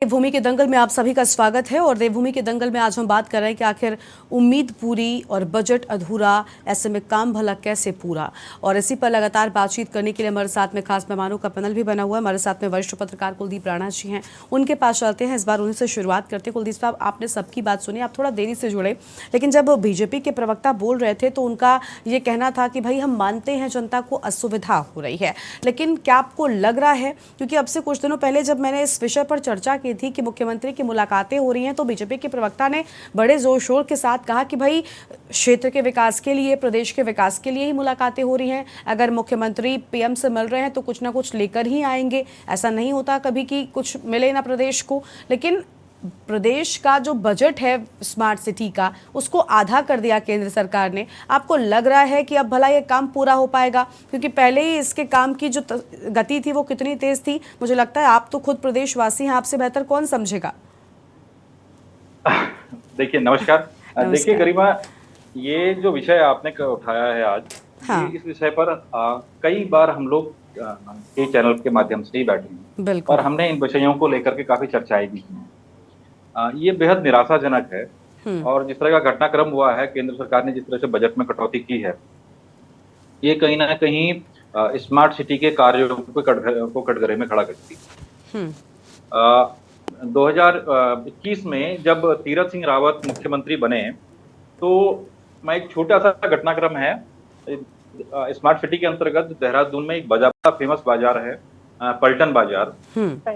देवभूमि के दंगल में आप सभी का स्वागत है। और देवभूमि के दंगल में आज हम बात कर रहे हैं कि आखिर उम्मीद पूरी और बजट अधूरा, ऐसे में काम भला कैसे पूरा। और इसी पर लगातार बातचीत करने के लिए हमारे साथ में खास मेहमानों का पैनल भी बना हुआ है। हमारे साथ में वरिष्ठ पत्रकार कुलदीप राणा जी हैं, उनके पास चलते हैं। इस बार उन्हीं से शुरुआत करते हैं। कुलदीप साहब, आपने सबकी बात सुनी, आप थोड़ा देरी से जुड़े, लेकिन जब बीजेपी के प्रवक्ता बोल रहे थे तो उनका ये कहना था कि भाई हम मानते हैं जनता को असुविधा हो रही है, लेकिन क्या आपको लग रहा है, क्योंकि अब से कुछ दिनों पहले जब मैंने इस विषय पर चर्चा की थी कि मुख्यमंत्री की मुलाकातें हो रही हैं, तो बीजेपी के प्रवक्ता ने बड़े जोर शोर के साथ कहा कि भाई क्षेत्र के विकास के लिए, प्रदेश के विकास के लिए ही मुलाकातें हो रही हैं। अगर मुख्यमंत्री पीएम से मिल रहे हैं तो कुछ ना कुछ लेकर ही आएंगे। ऐसा नहीं होता कभी कि कुछ मिले ना प्रदेश को। लेकिन प्रदेश का जो बजट है स्मार्ट सिटी का, उसको आधा कर दिया केंद्र सरकार ने। आपको लग रहा है कि अब भला ये काम पूरा हो पाएगा? क्योंकि पहले ही इसके काम की जो गति थी वो कितनी तेज थी, मुझे लगता है आप तो खुद प्रदेशवासी हैं, आपसे बेहतर कौन समझेगा। देखिए, नमस्कार। देखिए गरिमा, ये जो विषय आपने उठाया है आज, हाँ। इस विषय पर कई बार हम लोग कई चैनल के माध्यम से ही बैठे हैं, बिल्कुल। और हमने इन विषयों को लेकर के काफी चर्चाएं भी की हैं। ये बेहद निराशाजनक है। और जिस तरह का घटनाक्रम हुआ है, केंद्र सरकार ने जिस तरह से बजट में कटौती की है, ये कहीं ना कहीं स्मार्ट सिटी के कार्यों को कटघरे में खड़ा करती है। 2021 में जब तीरथ सिंह रावत मुख्यमंत्री बने, तो मैं एक छोटा सा घटनाक्रम है, स्मार्ट सिटी के अंतर्गत देहरादून में एक बाजार, फेमस बाजार है पलटन बाजार।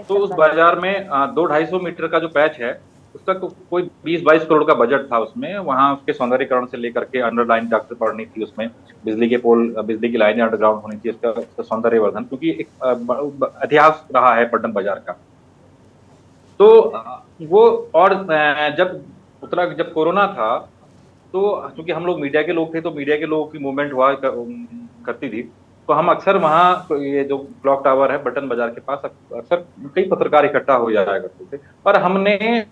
तो उस बाजार में 200-250 मीटर का जो पैच है, उसका कोई 20-22 करोड़ का बजट था उसमें। वहां उसके सौंदर्यीकरण से लेकर के अंडरलाइन डक्ट पड़नी थी, उसमें बिजली के पोल, बिजली की लाइनें अंडरग्राउंड होनी थी, इसका सौंदर्यवर्धन, क्योंकि एक इतिहास रहा है पलटन बाजार का। तो वो, और जब कोरोना था, तो क्योंकि हम लोग मीडिया के लोग थे, तो मीडिया के लोगों की मूवमेंट हुआ करती थी, तो हम अक्सर वहाँ, ये जो क्लॉक टावर है बटन बाजार के पास, अक्सर कई पत्रकार इकट्ठा हो जाया करते थे, और हमने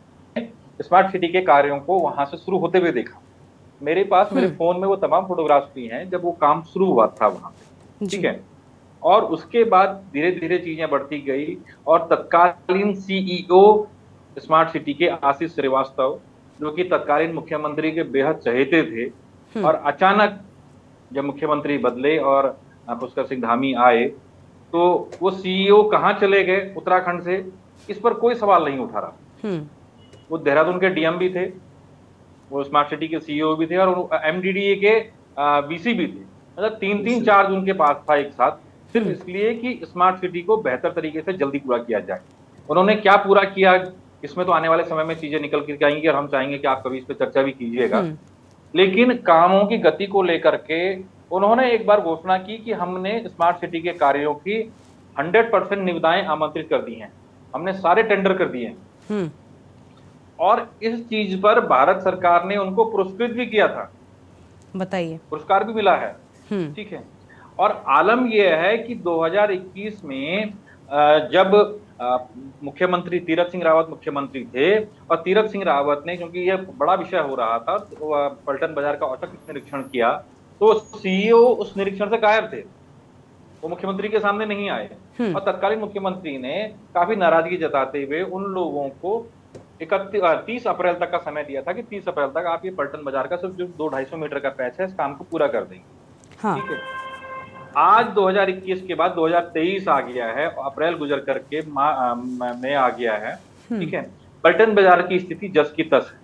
स्मार्ट सिटी के कार्यों को वहां से शुरू होते हुए देखा। मेरे पास मेरे फोन में वो तमाम फोटोग्राफ्स भी हैं जब वो काम शुरू हुआ था वहां पे, ठीक है। और उसके बाद धीरे धीरे चीजें बढ़ती गई, और तत्कालीन सीईओ स्मार्ट सिटी के आशीष श्रीवास्तव, जो कि तत्कालीन मुख्यमंत्री के बेहद चहेते थे, और अचानक जब मुख्यमंत्री बदले और पुष्कर सिंह धामी आए, तो वो सीईओ कहाँ चले गए उत्तराखंड से, इस पर कोई सवाल नहीं उठा रहा। वो देहरादून के डीएम भी थे, वो स्मार्ट सिटी के सीईओ भी थे, और एमडीडीए के वीसी भी थे। मतलब 3-3 चार्ज उनके पास था एक साथ, सिर्फ इसलिए कि स्मार्ट सिटी को बेहतर तरीके से जल्दी पूरा किया जाए। उन्होंने क्या पूरा किया, इसमें तो आने वाले समय में चीजें निकल के आएंगी, और हम चाहेंगे कि आप कभी इस पर चर्चा भी कीजिएगा। लेकिन कामों की गति को लेकर के उन्होंने एक बार घोषणा की कि हमने स्मार्ट सिटी के कार्यों की 100% निविदाएं आमंत्रित कर दी हैं, हमने सारे टेंडर कर दिए हैं। और इस चीज पर भारत सरकार ने उनको पुरस्कृत भी किया था, बताइए, पुरस्कार भी मिला है, ठीक है। और आलम यह है कि 2021 में जब मुख्यमंत्री तीरथ सिंह रावत मुख्यमंत्री थे, और तीरथ सिंह रावत ने, क्योंकि यह बड़ा विषय हो रहा था, तो पलटन बाजार का औचक निरीक्षण किया, तो सीईओ उस निरीक्षण से गायब थे, वो मुख्यमंत्री के सामने नहीं आए। और तत्कालीन मुख्यमंत्री ने काफी नाराजगी जताते हुए उन लोगों को 30 अप्रैल तक का समय दिया था कि 30 अप्रैल तक आप ये पलटन बाजार का सिर्फ जो 200-250 मीटर का पैच है, इस काम को पूरा कर देंगे, ठीक है। आज 2021 के बाद 2023 आ गया है, अप्रैल गुजर करके मई आ गया है, ठीक है। पलटन बाजार की स्थिति जस की तस है।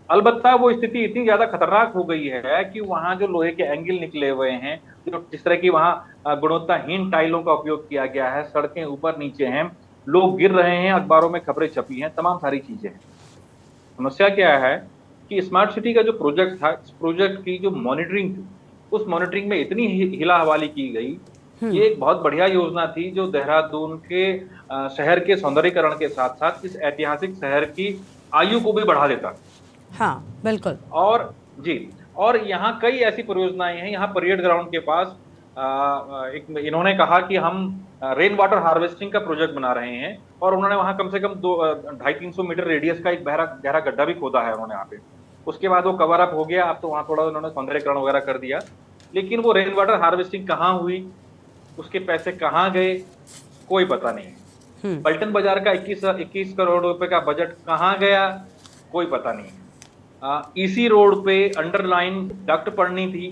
अलबत्ता वो स्थिति इतनी ज्यादा खतरनाक हो गई है कि वहां जो लोहे के एंगल निकले हुए हैं, जो जिस तरह की वहां गुणवत्ताहीन टाइलों का उपयोग किया गया है, सड़कें ऊपर नीचे हैं, लोग गिर रहे हैं, अखबारों में खबरें छपी हैं, तमाम सारी चीजें हैं। समस्या क्या है कि स्मार्ट सिटी का जो प्रोजेक्ट था, इस प्रोजेक्ट की जो मॉनिटरिंग थी, उस मॉनिटरिंग में इतनी हिला हवाली की गई। ये एक बहुत बढ़िया योजना थी जो देहरादून के शहर के सौंदर्यीकरण के साथ साथ इस ऐतिहासिक शहर की आयु को भी बढ़ा देता। हाँ, बिल्कुल। और और यहाँ कई ऐसी परियोजनाएं हैं। यहाँ परेड ग्राउंड के पास इन्होंने कहा कि हम रेन वाटर हार्वेस्टिंग का प्रोजेक्ट बना रहे हैं, और उन्होंने वहां कम से कम 250-300 मीटर रेडियस का एक गहरा गड्ढा भी खोदा है उन्होंने यहाँ पे। उसके बाद वो कवर अप हो गया, अब तो वहाँ थोड़ा उन्होंने सौंदर्यीकरण वगैरह कर दिया, लेकिन वो रेन वाटर हार्वेस्टिंग कहाँ हुई, उसके पैसे कहाँ गए, कोई पता नहीं। पलटन बाजार का 21 करोड़ रुपए का बजट कहाँ गया, कोई पता नहीं है। इसी रोड पे अंडरलाइन डक्ट पड़नी थी,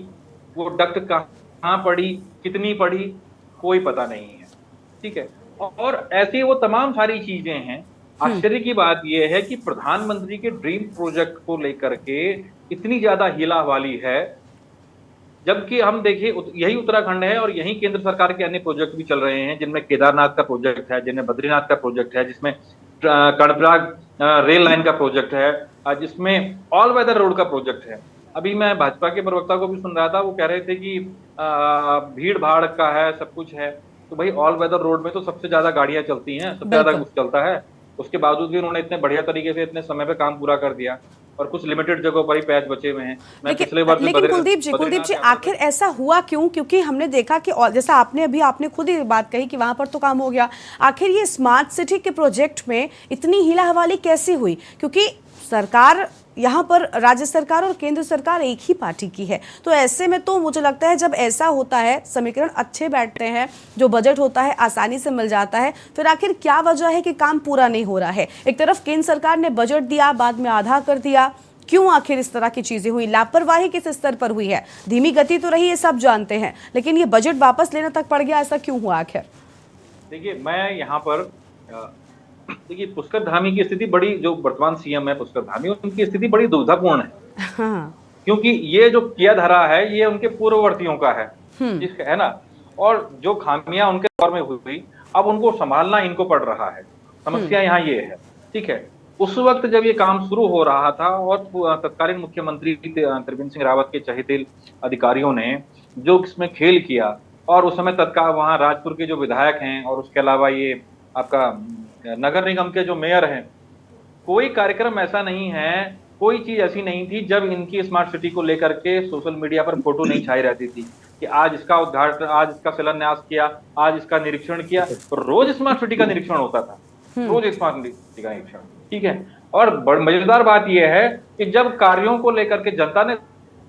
वो डक्ट कहाँ पड़ी, कितनी पड़ी, कोई पता नहीं है। ठीक है, और ऐसी वो तमाम सारी चीजें हैं। आश्चर्य की बात यह है कि प्रधानमंत्री के ड्रीम प्रोजेक्ट को लेकर के इतनी ज्यादा हिलावाली है, जबकि हम देखिए यही उत्तराखंड है और यही केंद्र सरकार के अन्य प्रोजेक्ट भी चल रहे हैं, जिनमें केदारनाथ का प्रोजेक्ट है, जिनमें बद्रीनाथ का प्रोजेक्ट है, जिसमें कर्णप्रयाग रेल लाइन का प्रोजेक्ट है, जिसमें ऑल वेदर रोड का प्रोजेक्ट है। अभी मैं भाजपा के प्रवक्ता को भी सुन रहा था, वो कह रहे थे कि भीड़ भाड़ का है, सब कुछ है। तो भाई ऑल वेदर रोड में तो सबसे ज्यादा गाड़ियां चलती हैं, सबसे ज्यादा कुछ चलता है, उसके बावजूद भी उन्होंने इतने बढ़िया तरीके से इतने समय पे काम पूरा कर दिया, और कुछ लिमिटेड जगहों पर ही पैच बचे हुए हैं। मैं पिछले बार लेकिन कुलदीप जी आखिर ऐसा हुआ क्यों? क्योंकि हमने देखा कि जैसा आपने खुद ही बात कही कि वहां पर तो काम हो गया, आखिर ये स्मार्ट सिटी के प्रोजेक्ट में इतनी हिला हवाली कैसी हुई? क्योंकि सरकार यहाँ पर राज्य सरकार और केंद्र सरकार एक ही पार्टी की है, तो ऐसे में तो मुझे लगता है जब ऐसा होता है, समीकरण अच्छे बैठते हैं, जो बजट होता है आसानी से मिल जाता है, फिर आखिर क्या वजह है कि काम पूरा नहीं हो रहा है? एक तरफ केंद्र सरकार ने बजट दिया, बाद में आधा कर दिया, क्यों आखिर इस तरह की चीजें हुई? लापरवाही किस स्तर पर हुई है? धीमी गति तो रही है, सब जानते हैं, लेकिन ये बजट वापस लेने तक पड़ गया, ऐसा क्यों हुआ आखिर? देखिए, मैं यहाँ पर देखिए पुष्कर धामी की स्थिति बड़ी, जो वर्तमान सीएम है पुष्कर धामी, उनकी स्थिति बड़ी दुविधापूर्ण है। हाँ। क्योंकि ये जो किया धरा है ये उनके पूर्ववर्तियों का है, है ना, और जो खामियां उनके दौर में हुई, अब उनको संभालना इनको पड़ रहा है। समस्या यहाँ ये है। ठीक है, उस वक्त जब ये काम शुरू हो रहा था और तत्कालीन मुख्यमंत्री त्रिवेंद्र सिंह रावत के चहेते अधिकारियों ने जो इसमें खेल किया, और उस समय तत्काल वहाँ राजपुर के जो विधायक हैं और उसके अलावा ये आपका नगर निगम के जो मेयर हैं, कोई कार्यक्रम ऐसा नहीं है, कोई चीज ऐसी नहीं थी जब इनकी स्मार्ट सिटी को लेकर के सोशल मीडिया पर फोटो नहीं छाई रहती थी कि आज इसका उद्घाटन, आज इसका शिलान्यास किया, आज इसका निरीक्षण किया। तो रोज स्मार्ट सिटी का निरीक्षण होता था, रोज स्मार्ट सिटी का निरीक्षण। ठीक है, और मजेदार बात यह है कि जब कार्यों को लेकर के जनता ने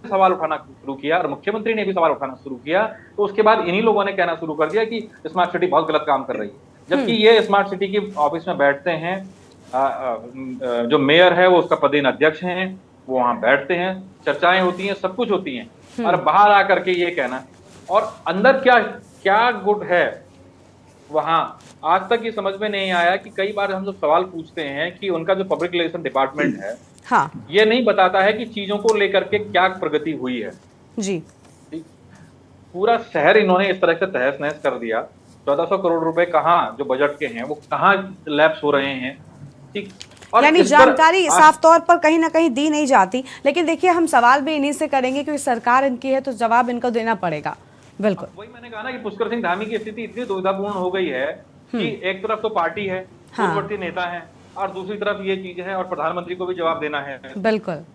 सवाल उठाना शुरू किया और मुख्यमंत्री ने भी सवाल उठाना शुरू किया, तो उसके बाद इन्हीं लोगों ने कहना शुरू कर दिया कि स्मार्ट सिटी बहुत गलत काम कर रही है। जबकि ये स्मार्ट सिटी की ऑफिस में बैठते हैं, जो मेयर है वो उसका पदेन अध्यक्ष हैं, वो वहां बैठते हैं, चर्चाएं होती हैं, सब कुछ होती हैं, और बाहर आकर के ये कहना, और अंदर क्या क्या गुट है वहां, आज तक ये समझ में नहीं आया। कि कई बार हम जब सवाल पूछते हैं कि उनका जो पब्लिक रिलेशन डिपार्टमेंट है, हाँ, ये नहीं बताता है कि चीजों को लेकर के क्या प्रगति हुई है। जी, पूरा शहर इन्होंने इस तरह से तहस नहस कर दिया। 1400 करोड़ रुपए कहाँ जो बजट के हैं वो कहाँ लैप्स हो रहे हैं। ठीक, और यानी जानकारी साफ तौर पर कहीं ना कहीं दी नहीं जाती। लेकिन देखिए, हम सवाल भी इन्हीं से करेंगे क्योंकि सरकार इनकी है, तो जवाब इनको देना पड़ेगा। बिल्कुल, वही मैंने कहा ना कि पुष्कर सिंह धामी की स्थिति इतनी दुविधापूर्ण हो गई है कि एक तरफ तो पार्टी है, पूर्ववर्ती नेता है, और दूसरी तरफ ये चीज है, और प्रधानमंत्री को भी जवाब देना है। बिल्कुल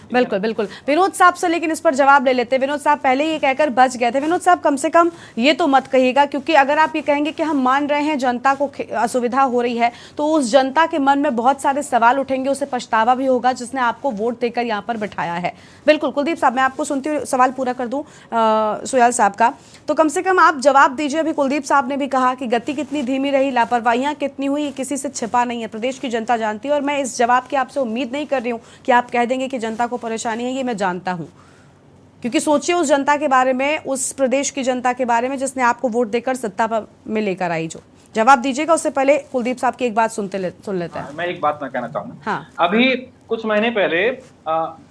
बिल्कुल बिल्कुल। विनोद साहब से लेकिन इस पर जवाब ले लेते हैं। विनोद साहब पहले ये कहकर बच गए थे। विनोद साहब, कम से कम ये तो मत कहिएगा, क्योंकि अगर आप ये कहेंगे कि हम मान रहे हैं जनता को असुविधा हो रही है, तो उस जनता के मन में बहुत सारे सवाल उठेंगे, उसे पछतावा भी होगा जिसने आपको वोट देकर यहाँ पर बिठाया है। बिल्कुल कुलदीप साहब, मैं आपको सुनती हुई सवाल पूरा कर दूं सुयाल साहब का, तो कम से कम आप जवाब दीजिए। अभी कुलदीप साहब ने भी कहा कि गति कितनी धीमी रही, लापरवाहियां कितनी हुई, ये किसी से छिपा नहीं है, प्रदेश की जनता जानती है। और मैं इस जवाब की आपसे उम्मीद नहीं कर रही हूँ कि आप कह देंगे कि जनता को परेशानी है, ये मैं जानता हूं, क्योंकि सोचिए उस जनता के बारे में, उस प्रदेश की जनता के बारे में जिसने आपको वोट देकर सत्ता पर में लेकर आई। जो जवाब दीजिएगा उससे पहले कुलदीप साहब की एक बात सुन लेते हैं। मैं एक बात मैं कहना चाहूंगा। हाँ। अभी कुछ महीने पहले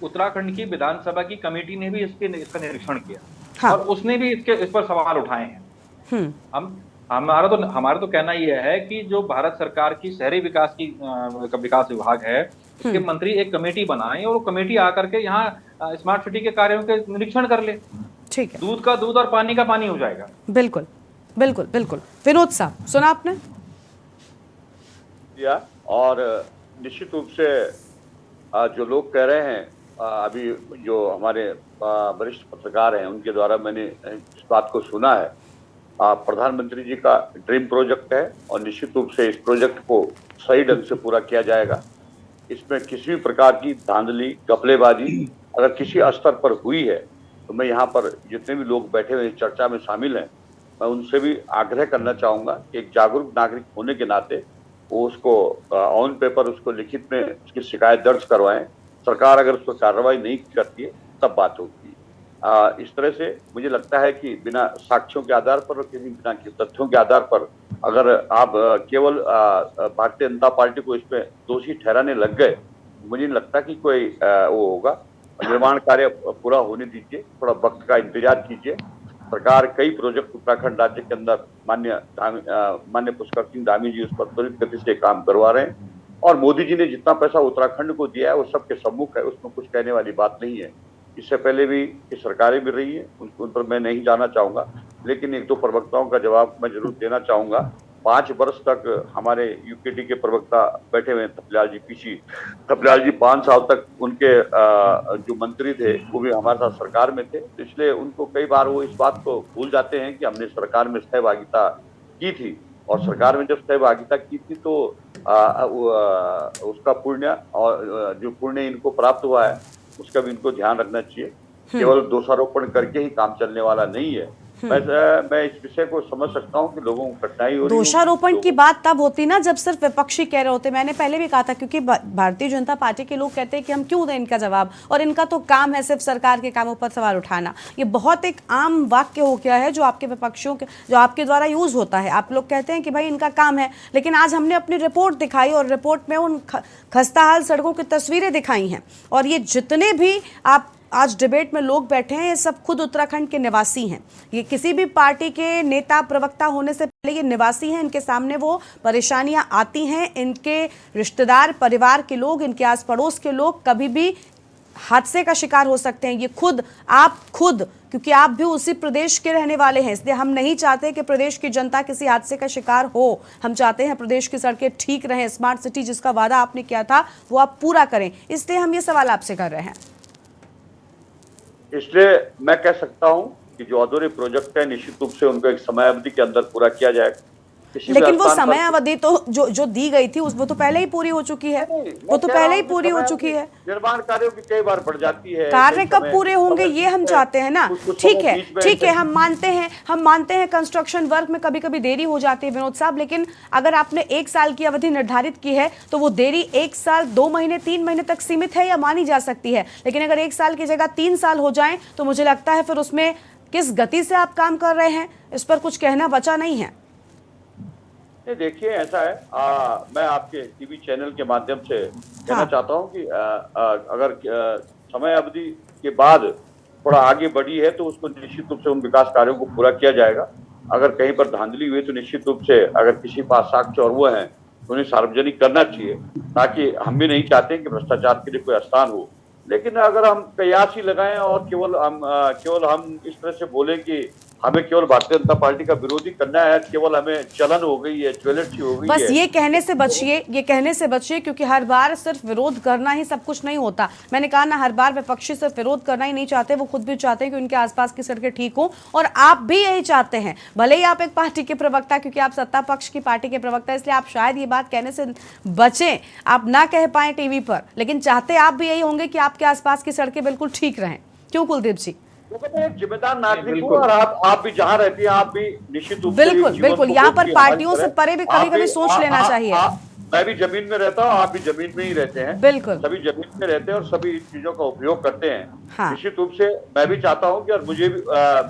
उत्तराखंड की विधानसभा की कमेटी ने भी इसका निरीक्षण किया। हाँ। और उसने भी इस पर सवाल उठाए हैं। हमारा तो कहना यह है कि जो भारत सरकार की शहरी विकास विभाग है, उसके मंत्री एक कमेटी बनाएं और वो कमेटी आकर के यहाँ स्मार्ट सिटी के कार्यों के निरीक्षण कर ले। ठीक है, दूध का दूध और पानी का पानी हो जाएगा। बिल्कुल बिल्कुल बिल्कुल। विनोद साहब, सुना आपने? और निश्चित रूप से जो लोग कह रहे हैं, अभी जो हमारे वरिष्ठ पत्रकार हैं उनके द्वारा मैंने इस बात को सुना है। प्रधानमंत्री जी का ड्रीम प्रोजेक्ट है और निश्चित रूप से इस प्रोजेक्ट को सही ढंग से पूरा किया जाएगा। इसमें किसी भी प्रकार की धांधली, घपलेबाजी अगर किसी स्तर पर हुई है, तो मैं यहाँ पर जितने भी लोग बैठे हुए चर्चा में शामिल हैं मैं उनसे भी आग्रह करना चाहूंगा कि एक जागरूक नागरिक होने के नाते वो उसको ऑन पेपर उसको लिखित में उसकी शिकायत दर्ज करवाएं। सरकार अगर उस पर कार्रवाई नहीं करती है तब बात होगी। इस तरह से मुझे लगता है कि बिना साक्ष्यों के आधार पर और बिना तथ्यों के आधार पर अगर आप केवल भारतीय जनता पार्टी को इसमें दोषी ठहराने लग गए, मुझे नहीं लगता कि कोई वो होगा। निर्माण कार्य पूरा होने दीजिए, थोड़ा वक्त का इंतजार कीजिए। सरकार कई प्रोजेक्ट उत्तराखंड राज्य के अंदर मान्य पुष्कर सिंह धामी जी उस पर त्वरित गति से काम करवा रहे हैं और मोदी जी ने जितना पैसा उत्तराखंड को दिया है वो सबके सम्मुख है, उसमें कुछ कहने वाली बात नहीं है। इससे पहले भी ये सरकारें भी रही है, उन पर मैं नहीं जाना चाहूंगा, लेकिन एक दो प्रवक्ताओं का जवाब मैं जरूर देना चाहूंगा। 5 वर्ष तक हमारे यूकेडी के प्रवक्ता बैठे हुए हैं, थपलियाल जी 5 साल तक उनके जो मंत्री थे वो भी हमारे साथ सरकार में थे, तो इसलिए उनको कई बार वो इस बात को भूल जाते हैं कि हमने सरकार में सहभागिता की थी और सरकार में जब सहभागिता की थी तो उसका पुण्य और जो पुण्य इनको प्राप्त हुआ है उसका भी इनको ध्यान रखना चाहिए। केवल दोषारोपण करके ही काम चलने वाला नहीं है। मैं इस विषय को समझ सकता हूं कि लोगों को कठिनाई हो रही है। दोषारोपण की बात तब होती ना जब सिर्फ विपक्षी कह रहे होते। मैंने पहले भी कहा था, क्योंकि भारतीय जनता पार्टी के लोग कहते हैं कि हम क्यों दें इनका जवाब, और इनका तो काम है सिर्फ सरकार के कामों पर सवाल उठाना। ये बहुत एक आम वाक्य हो गया है जो आपके विपक्षियों के जो आपके द्वारा यूज होता है। आप लोग कहते हैं कि भाई इनका काम है, लेकिन आज हमने अपनी रिपोर्ट दिखाई और रिपोर्ट में उन खस्ताहाल सड़कों की तस्वीरें दिखाई हैं। और ये जितने भी आप आज डिबेट में लोग बैठे हैं ये सब खुद उत्तराखंड के निवासी हैं। ये किसी भी पार्टी के नेता प्रवक्ता होने से पहले ये निवासी हैं। इनके सामने वो परेशानियां आती हैं। इनके रिश्तेदार, परिवार के लोग, इनके आस पड़ोस के लोग कभी भी हादसे का शिकार हो सकते हैं। ये आप खुद क्योंकि आप भी उसी प्रदेश के रहने वाले हैं, इसलिए हम नहीं चाहते कि प्रदेश की जनता किसी हादसे का शिकार हो। हम चाहते हैं प्रदेश की सड़कें ठीक रहें, स्मार्ट सिटी जिसका वादा आपने किया था वो आप पूरा करें। इसलिए हम ये सवाल आपसे कर रहे हैं। इसलिए मैं कह सकता हूं कि जो अधूरे प्रोजेक्ट है निश्चित रूप से उनको एक समय अवधि के अंदर पूरा किया जाएगा। लेकिन वो समय अवधि तो जो दी गई थी वो तो पहले ही पूरी हो चुकी है। वो तो पहले ही पूरी हो चुकी है। निर्माण कार्यों की कई बार बढ़ जाती है। कार्य कब पूरे होंगे ये हम चाहते हैं ना। ठीक है, हम मानते हैं कंस्ट्रक्शन वर्क में कभी कभी देरी हो जाती है विनोद साहब, लेकिन अगर आपने 1 साल की अवधि निर्धारित की है तो वो देरी 1 साल, 2 महीने, 3 महीने तक सीमित है या मानी जा सकती है। लेकिन अगर 1 साल की जगह 3 साल हो जाए तो मुझे लगता है फिर उसमें किस गति से आप काम कर रहे हैं इस पर कुछ कहना बचा नहीं है। देखिए ऐसा है, मैं आपके टीवी चैनल के माध्यम से कहना चाहता हूं कि अगर समय अवधि के बाद थोड़ा आगे बढ़ी है तो उसको निश्चित रूप से उन विकास कार्यों को पूरा किया जाएगा। अगर कहीं पर धांधली हुई तो निश्चित रूप से अगर किसी पास साक्ष्य और वो है तो उन्हें सार्वजनिक करना चाहिए, ताकि हम भी नहीं चाहते कि भ्रष्टाचार के लिए कोई स्थान हो। लेकिन अगर हम कयास ही लगाएं और केवल हम इस तरह से बोले कि हमें केवल भारतीय जनता पार्टी का विरोधी करना है, केवल हमें चलन हो गई है, ज्वेलर्स हो गई है, बस ये कहने से बचिए क्योंकि हर बार सिर्फ विरोध करना ही सब कुछ नहीं होता। मैंने कहा ना, हर बार विपक्षी सिर्फ विरोध करना ही नहीं चाहते, वो खुद भी चाहते हैं कि उनके आसपास की सड़कें ठीक हो, और आप भी यही चाहते हैं। भले ही आप एक पार्टी के प्रवक्ता, क्योंकि आप सत्ता पक्ष की पार्टी के प्रवक्ता, इसलिए आप शायद ये बात कहने से बचें, आप ना कह पाए टीवी पर, लेकिन चाहते आप भी यही होंगे कि आपके आसपास की सड़कें बिल्कुल ठीक रहें। क्यों कुलदीप जी? जिम्मेदार नागरिक हो और आप भी जहाँ रहती हैं आप भी निश्चित रूप से बिल्कुल यहाँ पर पार्टियों से परे भी कभी-कभी सोच लेना चाहिए। मैं भी जमीन में रहता हूँ, आप भी जमीन में ही रहते हैं, बिल्कुल सभी जमीन में रहते हैं और सभी चीजों का उपयोग करते हैं। हाँ। निश्चित रूप से मैं भी चाहता हूँ कि, और मुझे भी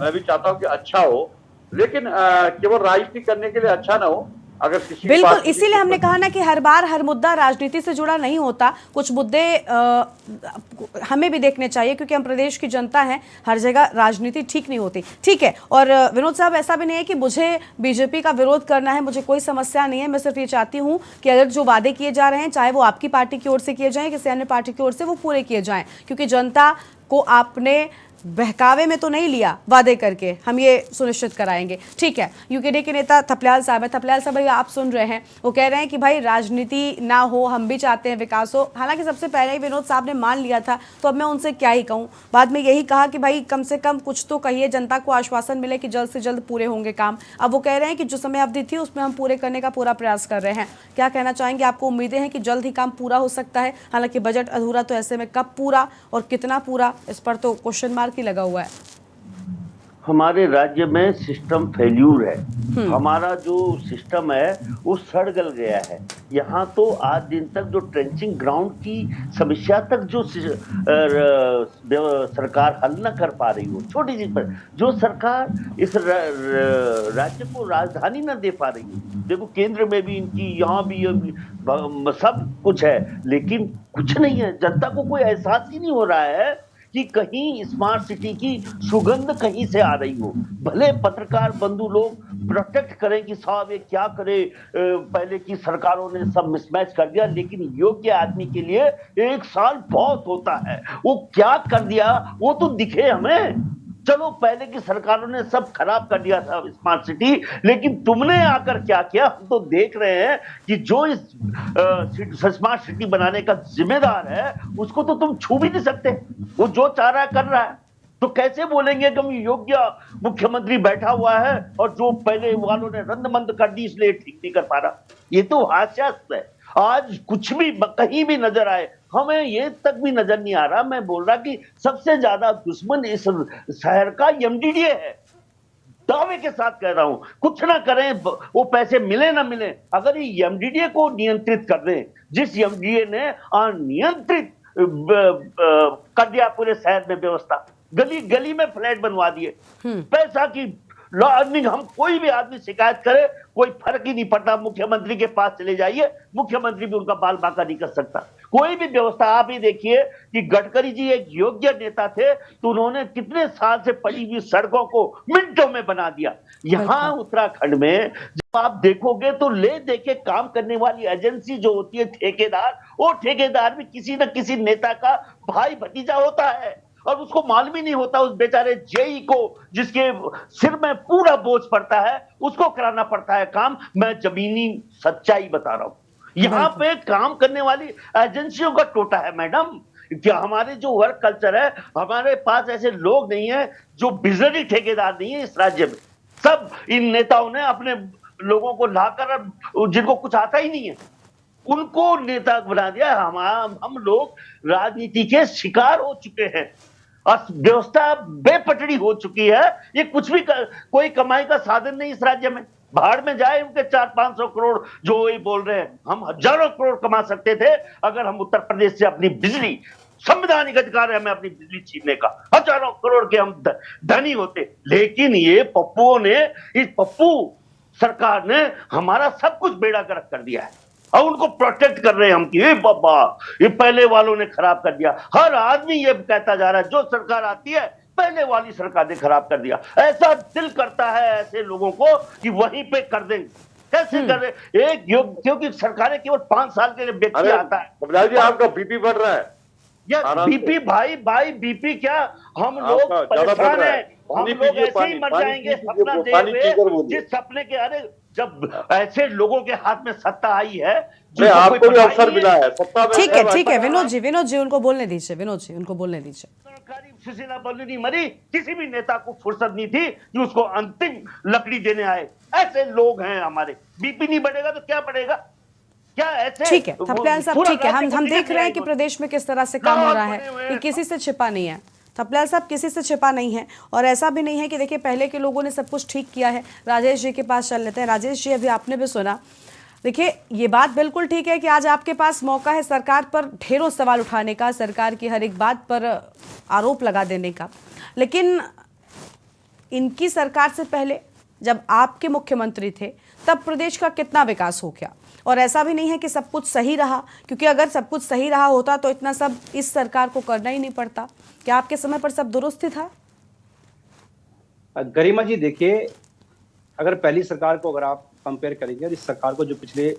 मैं भी चाहता हूँ कि अच्छा हो, लेकिन केवल राजनीति करने के लिए अच्छा ना हो। अगर किसी बिल्कुल, इसीलिए हमने कहा ना कि हर बार हर मुद्दा राजनीति से जुड़ा नहीं होता। कुछ मुद्दे हमें भी देखने चाहिए क्योंकि हम प्रदेश की जनता हैं। हर जगह राजनीति ठीक नहीं होती। ठीक है, और विनोद साहब ऐसा भी नहीं है कि मुझे बीजेपी का विरोध करना है, मुझे कोई समस्या नहीं है। मैं सिर्फ ये चाहती हूँ कि अगर जो वादे किए जा रहे हैं, चाहे वो आपकी पार्टी की ओर से किए जाएं, किसी अन्य पार्टी की ओर से, वो पूरे किए जाएं, क्योंकि जनता को आपने बहकावे में तो नहीं लिया, वादे करके हम ये सुनिश्चित कराएंगे। ठीक है, यूकेडी के नेता थपलियाल साहब है। थपलियाल साहब भाई आप सुन रहे हैं, वो कह रहे हैं कि भाई राजनीति ना हो, हम भी चाहते हैं विकास हो। हालांकि सबसे पहले ही विनोद साहब ने मान लिया था, तो अब मैं उनसे क्या ही कहूँ। बाद में यही कहा कि भाई कम से कम कुछ तो कहिए, जनता को आश्वासन मिले कि जल्द से जल्द पूरे होंगे काम। अब वो कह रहे हैं कि जो समय अवधि थी उसमें हम पूरे करने का पूरा प्रयास कर रहे हैं। क्या कहना चाहेंगे? आपको उम्मीदें हैं कि जल्द ही काम पूरा हो सकता है? हालांकि बजट अधूरा, तो ऐसे में कब पूरा और कितना पूरा, इस पर तो क्वेश्चन मार्क ही लगा हुआ है। हमारे राज्य में सिस्टम फेल्यूर है। हमारा जो सिस्टम है वो सड़ गल गया है। यहाँ तो आज दिन तक जो ट्रेंचिंग ग्राउंड की समस्या तक जो सरकार हल न कर पा रही हो, छोटी सी पर जो सरकार इस राज्य को राजधानी न दे पा रही हो। देखो केंद्र में भी इनकी, यहाँ भी सब कुछ है, लेकिन कुछ नहीं है। जनता को कोई एहसास ही नहीं हो रहा है कि कहीं स्मार्ट सिटी की सुगंध कहीं से आ रही हो। भले पत्रकार बंधु लोग प्रोटेक्ट करें कि साहब ये क्या करे, पहले की सरकारों ने सब मिसमैच कर दिया, लेकिन योग्य आदमी के लिए 1 साल बहुत होता है। वो क्या कर दिया वो तो दिखे हमें। चलो पहले की सरकारों ने सब खराब कर दिया था स्मार्ट सिटी, लेकिन तुमने आकर क्या किया हम तो देख रहे हैं कि जो इस स्मार्ट सिटी बनाने का जिम्मेदार है उसको तो तुम छू भी नहीं सकते। वो जो चाह रहा है कर रहा है, तो कैसे बोलेंगे कि हम योग्य मुख्यमंत्री बैठा हुआ है और जो पहले वालों ने रद्दमंद कर दी इसलिए ठीक नहीं कर पा रहा। ये तो हास्यास्पद है। आज कुछ भी कहीं भी नजर आए, हमें ये तक भी नजर नहीं आ रहा। मैं बोल रहा कि सबसे ज्यादा दुश्मन इस शहर का एमडीडीए है। दावे के साथ कह रहा हूं, कुछ ना करें, वो पैसे मिले ना मिले, अगर ये एमडीडीए को नियंत्रित कर दें, जिस एमडीडीए ने अनियंत्रित कर दिया पूरे शहर में व्यवस्था, गली गली में फ्लैट बनवा दिए, पैसा की अर्निंग। हम कोई भी आदमी शिकायत करे कोई फर्क ही नहीं पड़ता, मुख्यमंत्री के पास चले जाइए, मुख्यमंत्री भी उनका बाल बांका नहीं कर सकता। कोई भी व्यवस्था आप ही देखिए कि गडकरी जी एक योग्य नेता थे तो उन्होंने कितने साल से पड़ी हुई सड़कों को मिनटों में बना दिया। यहाँ उत्तराखंड में जब आप देखोगे तो ले देके काम करने वाली एजेंसी जो होती है ठेकेदार, वो ठेकेदार भी किसी न किसी नेता का भाई भतीजा होता है और उसको मालूम ही नहीं होता। उस बेचारे जेई को जिसके सिर में पूरा बोझ पड़ता है उसको कराना पड़ता है काम। मैं जमीनी सच्चाई बता रहा हूं, यहाँ पे काम करने वाली एजेंसियों का टोटा है मैडम। क्या हमारे जो वर्क कल्चर है, हमारे पास ऐसे लोग नहीं है जो बिजनेस ठेकेदार नहीं है इस राज्य में। सब इन नेताओं ने अपने लोगों को लाकर, जिनको कुछ आता ही नहीं है उनको नेता बना दिया। हम लोग राजनीति के शिकार हो चुके हैं, व्यवस्था बेपटरी हो चुकी है। ये कुछ भी कोई कमाई का साधन नहीं इस राज्य में। बाहर में जाए उनके 400-500 करोड़ जो वही बोल रहे हैं, हम हजारों करोड़ कमा सकते थे अगर हम उत्तर प्रदेश से अपनी बिजली, संवैधानिक अधिकार है हमें अपनी बिजली छीनने का, हजारों करोड़ के हम धनी होते। लेकिन ये पप्पुओं ने, इस पप्पू सरकार ने हमारा सब कुछ बेड़ा गर्क कर दिया है और उनको प्रोटेक्ट कर रहे हैं हम कि ये बाबा ये पहले वालों ने खराब कर दिया। हर आदमी ये कहता जा रहा है जो सरकार आती है पहले वाली सरकार ने खराब कर दिया। ऐसा दिल करता है ऐसे लोगों को कि वहीं पे कर देंगे। कैसे कर रहे एक योग, क्योंकि सरकारें केवल 5 साल के लिए व्यक्ति आता है। बबलाल जी आपका बीपी बढ़ रहा है। बीपी भाई बीपी क्या, हम लोग परेशान है, हम लोग ऐसे ही मर जाएंगे सपना देख रहे जिस सपने के। अरे जब ऐसे लोगों के हाथ में सत्ता आई है, आपको भी अवसर मिला है सत्ता में। ठीक है विनोद जी उनको बोलने दीजिए। विनोद जी उनको बोलने दीजिए। सरकारी सुशीला बल्लू नहीं मरी, किसी भी नेता को फुर्सत नहीं थी कि उसको अंतिम लकड़ी देने आए। ऐसे लोग हैं हमारे। बीपी नहीं बढ़ेगा तो क्या बढ़ेगा? क्या ऐसे? ठीक है थपलियाल साहब, ठीक है, हम देख रहे हैं कि प्रदेश में किस तरह से काम हो रहा है, ये किसी से छिपा नहीं है। थपलियाल साहब किसी से छिपा नहीं है और ऐसा भी नहीं है कि देखिए पहले के लोगों ने सब कुछ ठीक किया है। राजेश जी के पास चल लेते हैं। राजेश जी अभी आपने भी सुना, देखिए ये बात बिल्कुल ठीक है कि आज आपके पास मौका है सरकार पर ढेरों सवाल उठाने का, सरकार की हर एक बात पर आरोप लगा देने का, लेकिन इनकी सरकार से पहले जब आपके मुख्यमंत्री थे तब प्रदेश का कितना विकास हो गया। और ऐसा भी नहीं है कि सब कुछ सही रहा, क्योंकि अगर सब कुछ सही रहा होता तो इतना सब इस सरकार को करना ही नहीं पड़ता। क्या आपके समय पर सब दुरुस्त था? गरिमा जी देखिए, अगर पहली सरकार को अगर आप कंपेयर करेंगे और इस सरकार को जो पिछले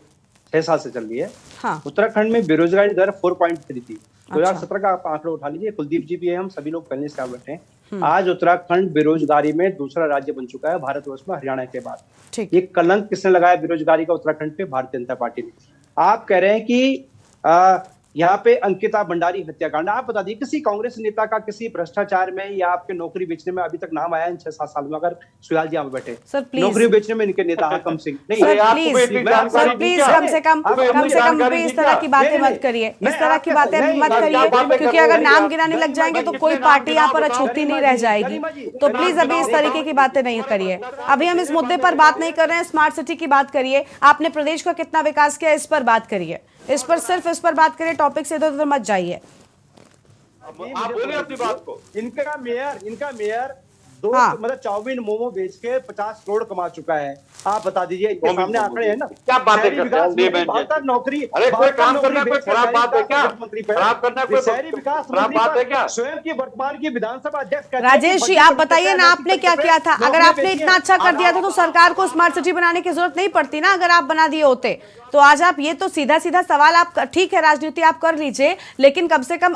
6 साल से चल रही है, हाँ। उत्तराखंड में बेरोजगारी दर 4.3 थी। 2017 का आप आंकड़ा उठा लीजिए, कुलदीप जी भी है, हम सभी लोग पहले से बैठे हैं। आज उत्तराखंड बेरोजगारी में दूसरा राज्य बन चुका है भारतवर्ष में, हरियाणा के बाद। ये कलंक किसने लगाया बेरोजगारी का उत्तराखंड पे? भारतीय जनता पार्टी ने। आप कह रहे हैं कि यहाँ पे अंकिता भंडारी हत्याकांड, आप बता दीजिए किसी कांग्रेस नेता का किसी भ्रष्टाचार में या आपके नौकरी बेचने में अभी तक नाम आया इन 6-7 साल में? अगर सुयाल जी यहाँ पे बैठे, सर प्लीज, नौकरी बेचने में इनके नेता कम सिंह नहीं। सर आपको प्लीज, इतनी जानकारी सर प्लीज, दी क्या? कम से कम इस तरह की बातें मत करिए, इस तरह की बातें मत करिए, क्योंकि अगर नाम गिनाने लग जाएंगे तो कोई पार्टी यहाँ पर अछूती नहीं रह जाएगी। तो प्लीज अभी इस तरीके की बातें नहीं करिए। अभी हम इस मुद्दे पर बात नहीं कर रहे हैं, स्मार्ट सिटी की बात करिए। आपने प्रदेश का कितना विकास किया, इस पर बात करिए, इस पर सिर्फ इस पर बात करिए, टॉपिक से इधर उधर मत जाइए। आप बोलिए अपनी बात को। इनका मेयर हाँ। मतलब चाउमीन मोमो बेच के 50 करोड़ कमा चुका है। आप बता दीजिए, इनके सामने आंकड़े हैं ना। क्या बातें करते हैं? 72 नौकरी, अरे कोई काम करना कोई खराब बात है क्या? खराब करना कोई शहरी विकास खराब बात है क्या? स्वयं की वर्तमान की विधानसभा अध्यक्ष कहते हैं राजेश जी, आप बताइए ना, आपने क्या किया था? अगर आपने इतना अच्छा कर दिया था तो सरकार को स्मार्ट सिटी बनाने की जरूरत नहीं पड़ती ना। अगर आप बना दिए होते तो आज आप ये तो सीधा सीधा सवाल, आप ठीक है राजनीति आप कर लीजिए, लेकिन कम से कम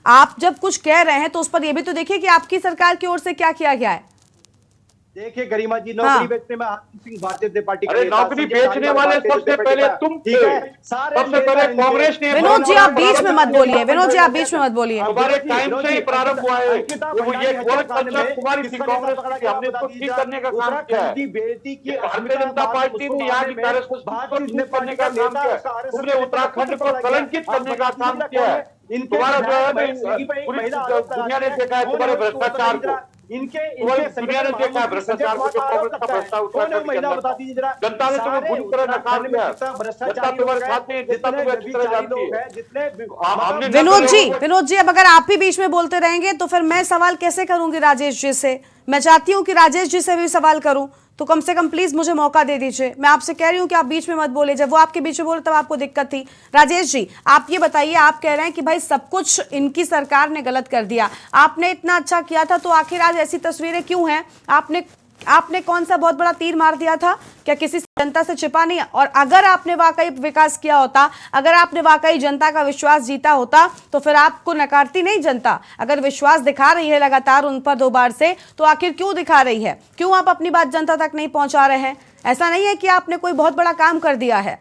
आप जब कुछ कह रहे हैं तो उस पर ये भी तो देखिए कि आपकी सरकार की ओर से क्या किया गया है। देखिए गरिमा जी, नौकरी बेचने में आनंद सिंह भारतीय जनता पार्टी अरे नौकरी बेचने वाले सबसे पहले तुम थे, सबसे पहले कांग्रेस ने। विनोद जी आप बीच में मत बोलिए, विनोद जी आप बीच में मत बोलिए। हमारे टाइम से ही प्रारंभ हुआ है वो, ये गलत कल्चर तुम्हारी थी कांग्रेस की, हमने इसको ठीक करने का काम किया है। भारतीय जनता पार्टी ने यहाँ की कार्यशैली को ठीक करने का काम किया है। तुमने उत्तराखंड को कलंकित करने का काम किया है। तुम्हारा जो है पूरी दुनिया ने देखा है तुम्हारे भ्रष्टाचार को, दुनिया ने देखा है भ्रष्टाचार को, जो कांग्रेस का भ्रष्टाचार महिला बता दीजिए जरा। जनता ने तुम्हें पूरी तरह नकार दिया, जनता तुम्हारे साथ नहीं, जितना तुम्हें अच्छी तरह जानती है। विनोद जी अब अगर आप ही बीच में बोलते रहेंगे तो फिर मैं सवाल कैसे करूंगी राजेश जी से? मैं चाहती हूं कि राजेश जी से भी सवाल करूं, तो कम से कम प्लीज मुझे मौका दे दीजिए। मैं आपसे कह रही हूं कि आप बीच में मत बोले, जब वो आपके बीच में बोले तब आपको दिक्कत थी। राजेश जी आप ये बताइए, आप कह रहे हैं कि भाई सब कुछ इनकी सरकार ने गलत कर दिया, आपने इतना अच्छा किया था, तो आखिर आज ऐसी तस्वीरें क्यों हैं? आपने कौन सा बहुत बड़ा तीर मार दिया था? क्या किसी जनता से छिपा नहीं? और अगर आपने वाकई विकास किया होता, अगर आपने वाकई जनता का विश्वास जीता होता, तो फिर आपको नकारती नहीं जनता। अगर विश्वास दिखा रही है लगातार उन पर 2 बार से, तो आखिर क्यों दिखा रही है? क्यों आप अपनी बात जनता तक नहीं पहुंचा रहे हैं? ऐसा नहीं है कि आपने कोई बहुत बड़ा काम कर दिया है।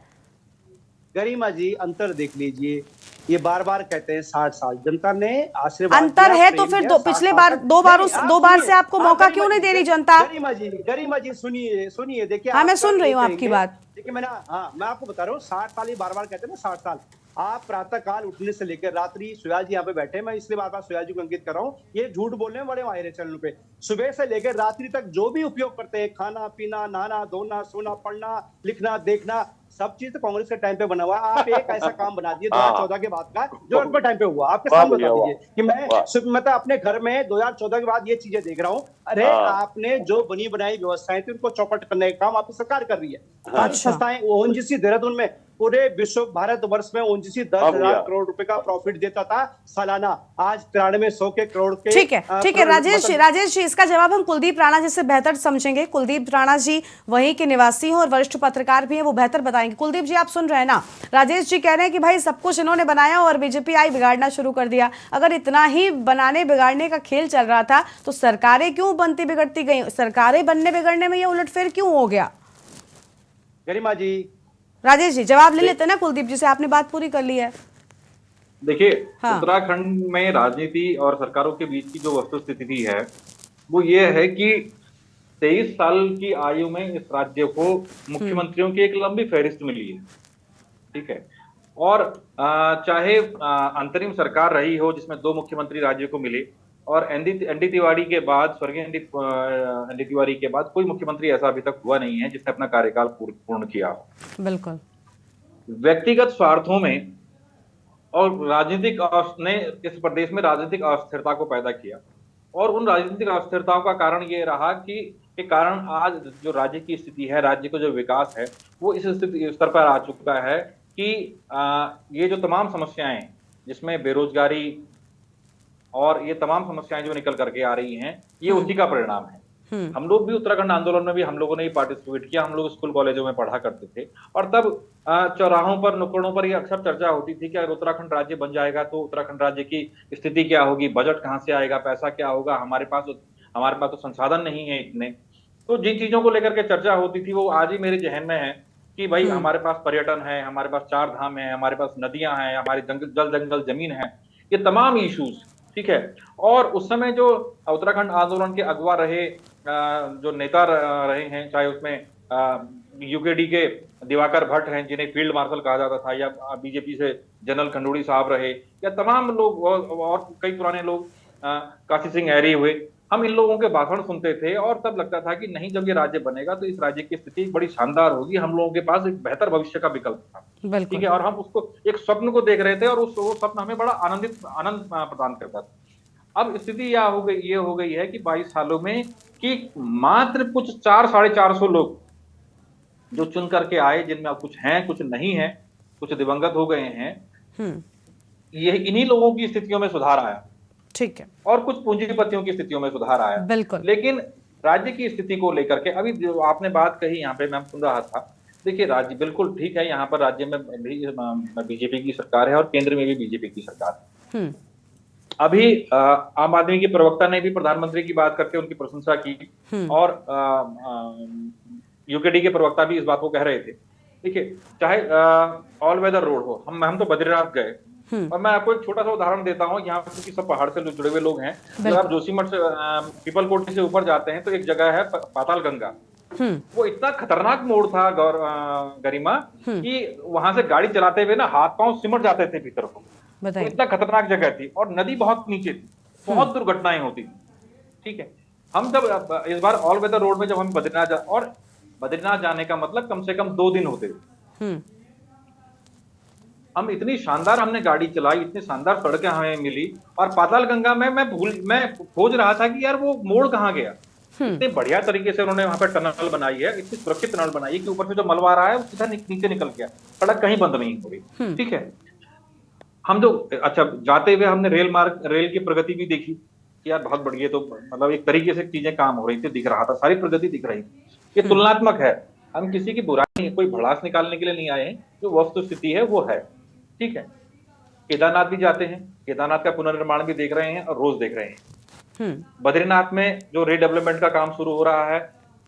गरिमा जी अंतर देख लीजिए, ये बार बार कहते हैं 60 साल, जनता ने आशीर्वाद अंतर है तो फिर पिछले बार 2 बार से आपको मौका क्यों नहीं दे रही जनता? गरिमा जी सुनिए देखिए। हाँ मैं सुन रही हूँ आपकी बात। देखिए मैं आपको बता रहा हूँ, 60 साल ये बार बार कहते हैं ना, 60 साल। आप प्रातः काल उठने से लेकर रात्रि, सुयाल जी यहाँ पे बैठे, मैं इसलिए बार बार सुयाल जी को अंकित कर रहा हूँ, ये झूठ बोलने में बड़े माहिर है चैनल पे। सुबह से लेकर रात्रि तक जो भी उपयोग करते हैं, खाना पीना, नहाना धोना, सोना, पढ़ना, लिखना, देखना, सब चीज तो कांग्रेस के टाइम पे बना हुआ है। आप एक ऐसा काम बना दिए 2014 के बाद का, जो आपके टाइम पे हुआ, आपके सामने बता दीजिए कि मैं मतलब अपने घर में 2014 के बाद ये चीजें देख रहा हूँ। अरे आपने जो बनी बनाई व्यवस्थाएं थी उनको चौपट करने का काम आपकी सरकार कर रही है। संस्थाएं ओएनजीसी देहरादून में पूरे विश्व भारत वर्ष में ओएनजीसी 10,000 करोड़ रुपए का प्रॉफिट देता था सालाना, आज 9300 के करोड़ के। ठीक है राजेश जी इसका जवाब हम कुलदीप राणा जी से बेहतर समझेंगे। कुलदीप राणा जी वहीं के निवासी हैं और वरिष्ठ पत्रकार भी हैं, वो बेहतर बताएंगे। कुलदीप जी आप सुन रहे हैं ना, राजेश जी कह रहे हैं कि भाई सब कुछ इन्होंने बनाया और बीजेपी आई बिगाड़ना शुरू कर दिया। अगर इतना ही बनाने बिगाड़ने का खेल चल रहा था तो सरकारें क्यों बनती बिगड़ती गई? सरकारें बनने बिगड़ने में ये उलटफेर क्यों हो गया? गरिमा जी राजेश जी जवाब ले लेते ना कुलदीप जी से, आपने बात पूरी कर ली है। देखिए उत्तराखंड में राजनीति और सरकारों के बीच की जो वस्तुस्थिति है वो ये है कि 23 साल की आयु में इस राज्य को मुख्यमंत्रियों की एक लंबी फहरिस्त मिली है, ठीक है। और चाहे अंतरिम सरकार रही हो जिसमें 2 मुख्यमंत्री राज्य को मिले, और एनडी तिवारी के बाद, स्वर्गीय एनडी तिवारी के बाद कोई मुख्यमंत्री ऐसा अभी तक हुआ नहीं है जिसने अपना कार्यकाल पूर्ण किया हो। बिल्कुल व्यक्तिगत स्वार्थों में और राजनीतिक ने इस प्रदेश में राजनीतिक अस्थिरता को पैदा किया, और उन राजनीतिक अस्थिरताओं का कारण ये रहा कि के कारण आज जो राज्य की स्थिति है, राज्य का जो विकास है, वो इस स्तर पर आ चुका है कि ये जो तमाम समस्याएं जिसमें बेरोजगारी और ये तमाम समस्याएं जो निकल करके आ रही हैं, ये उसी का परिणाम है। हम लोग भी उत्तराखंड आंदोलन में भी हम लोगों ने ही पार्टिसिपेट किया, हम लोग स्कूल कॉलेजों में पढ़ा करते थे, और तब चौराहों पर नुक्कड़ों पर ये अक्सर चर्चा होती थी कि अगर उत्तराखंड राज्य बन जाएगा तो उत्तराखंड राज्य की स्थिति क्या होगी, बजट कहाँ से आएगा, पैसा क्या होगा, हमारे पास तो संसाधन नहीं है इतने। तो जिन चीजों को लेकर के चर्चा होती थी वो आज ही मेरे जहन में है कि भाई हमारे पास पर्यटन है, हमारे पास 4 धाम है, हमारे पास नदियां हैं, हमारी जल जंगल जमीन है, ये तमाम इश्यूज, ठीक है। और उस समय जो उत्तराखंड आंदोलन के अगुवा रहे जो नेता रहे हैं, चाहे उसमें यूकेडी के दिवाकर भट्ट हैं जिन्हें फील्ड मार्शल कहा जाता था, या बीजेपी से जनरल खंडूड़ी साहब रहे, या तमाम लोग और कई पुराने लोग, काशी सिंह ऐरी हुए, हम इन लोगों के भाषण सुनते थे और तब लगता था कि नहीं, जब ये राज्य बनेगा तो इस राज्य की स्थिति बड़ी शानदार होगी, हम लोगों के पास एक बेहतर भविष्य का विकल्प था, ठीक है। और हम उसको एक स्वप्न को देख रहे थे और वो स्वप्न हमें बड़ा आनंद प्रदान करता था। अब स्थिति ये हो गई है कि 22 सालों में कि मात्र कुछ 400-450 लोग जो चुन करके आए, जिनमें अब कुछ हैं कुछ नहीं है, कुछ दिवंगत हो गए हैं, ये इन्हीं लोगों की स्थितियों में सुधार आया, ठीक है, और कुछ पूंजीपतियों की स्थितियों में सुधार आया, बिल्कुल। लेकिन राज्य की स्थिति को लेकर के अभी जो आपने बात कही यहाँ पे मैं सुन रहा था, देखिए राज्य बिल्कुल ठीक है, यहाँ पर राज्य में बीजेपी की सरकार है और केंद्र में भी बीजेपी की सरकार है। अभी आम आदमी के प्रवक्ता ने भी प्रधानमंत्री की बात करके उनकी प्रशंसा की, और यूकेडी के प्रवक्ता भी इस बात को कह रहे थे। देखिए, चाहे ऑल वेदर रोड हो, हम तो बद्रीनाथ गए, और मैं आपको एक छोटा सा उदाहरण देता हूँ, यहाँ क्योंकि सब पहाड़ से जुड़े हुए लोग हैं। जब आप जोशीमठ से पीपल कोटी से ऊपर जाते हैं तो एक जगह है पाताल गंगा, वो इतना खतरनाक मोड़ था गरिमा, कि वहां से गाड़ी चलाते हुए ना हाथ पांव सिमट जाते थे भीतर को, तो इतना खतरनाक जगह थी, और नदी बहुत नीचे थी, बहुत दुर्घटनाएं होती थी, ठीक है। हम जब इस बार ऑल वेदर रोड में जब हम बद्रीनाथ जाने का मतलब कम से कम 2 दिन होते थे। हम इतनी शानदार हमने गाड़ी चलाई, इतनी शानदार सड़कें हमें मिली, और पाताल गंगा में मैं खोज रहा था कि यार वो मोड़ कहाँ गया। इतने बढ़िया तरीके से उन्होंने वहां पर टनल बनाई है, इतनी सुरक्षित टनल बनाई है कि ऊपर से जो मलबा आ रहा है वो सीधा नीचे निकल गया, सड़क कहीं बंद नहीं हो रही, ठीक है। हम जो जाते हुए हमने रेल की प्रगति भी देखी कि यार बहुत बढ़िया, तो मतलब एक तरीके से चीजें काम हो रही थी, दिख रहा था, सारी प्रगति दिख रही थी। ये तुलनात्मक है, हम किसी की बुराई नहीं, कोई भड़ास निकालने के लिए नहीं आए हैं, जो वस्तु स्थिति है वो है, ठीक है। केदारनाथ भी जाते हैं, केदारनाथ का पुनर्निर्माण भी देख रहे हैं और रोज देख रहे हैं। बद्रीनाथ में जो रीडेवलपमेंट का काम शुरू हो रहा है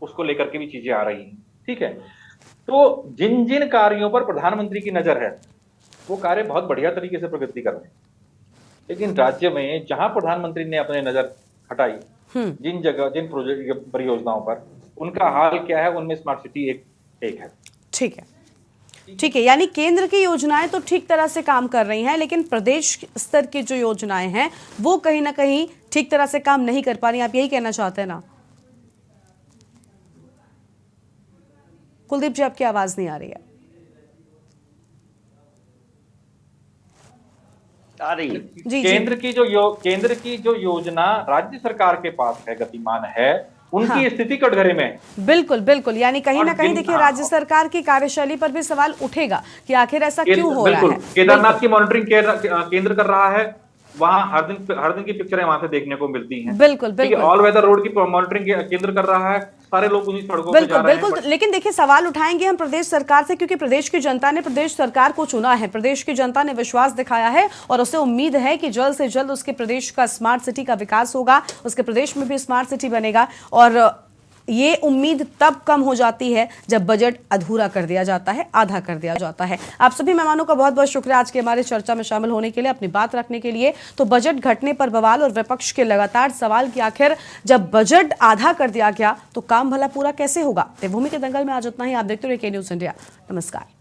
उसको लेकर के भी चीजें आ रही हैं, ठीक है। तो जिन जिन कार्यों पर प्रधानमंत्री की नजर है वो कार्य बहुत बढ़िया तरीके से प्रगति कर रहे हैं, लेकिन राज्य में जहां प्रधानमंत्री ने अपने नजर हटाई, जिन प्रोजेक्ट परियोजनाओं पर, उनका हाल क्या है, उनमें स्मार्ट सिटी एक है। ठीक है, यानी केंद्र की योजनाएं तो ठीक तरह से काम कर रही हैं, लेकिन प्रदेश स्तर की जो योजनाएं हैं वो कहीं ना कहीं ठीक तरह से काम नहीं कर पा रही। आप यही कहना चाहते हैं ना? कुलदीप जी, आपकी आवाज नहीं आ रही है। आ रही है। जी, केंद्र की जो योजना राज्य सरकार के पास है, गतिमान है, उनकी स्थिति कटघरे में है। बिल्कुल बिल्कुल, यानी कहीं ना कहीं देखिए राज्य सरकार की कार्यशैली पर भी सवाल उठेगा कि आखिर ऐसा क्यों हो रहा है। केदारनाथ की मॉनिटरिंग केंद्र कर रहा है, वहां हर दिन की पिक्चरें वहां से देखने को मिलती हैं। बिल्कुल। ऑल वेदर रोड की मॉनिटरिंग केंद्र कर रहा है, सारे लोग उन्हीं सड़कों पे जा रहे हैं। बिल्कुल, लेकिन देखिए सवाल उठाएंगे हम प्रदेश सरकार से, क्योंकि प्रदेश की जनता ने प्रदेश सरकार को चुना है, प्रदेश की जनता ने विश्वास दिखाया है और उसे उम्मीद है कि जल्द से जल्द उसके प्रदेश का स्मार्ट सिटी का विकास होगा, उसके प्रदेश में भी स्मार्ट सिटी बनेगा। और ये उम्मीद तब कम हो जाती है जब बजट अधूरा कर दिया जाता है, आधा कर दिया जाता है। आप सभी मेहमानों का बहुत बहुत शुक्रिया आज के हमारे चर्चा में शामिल होने के लिए, अपनी बात रखने के लिए। तो बजट घटने पर बवाल और विपक्ष के लगातार सवाल कि आखिर जब बजट आधा कर दिया गया तो काम भला पूरा कैसे होगा। देवभूमि के दंगल में आज इतना ही। आप देखते रहिए के न्यूज़ इंडिया। नमस्कार।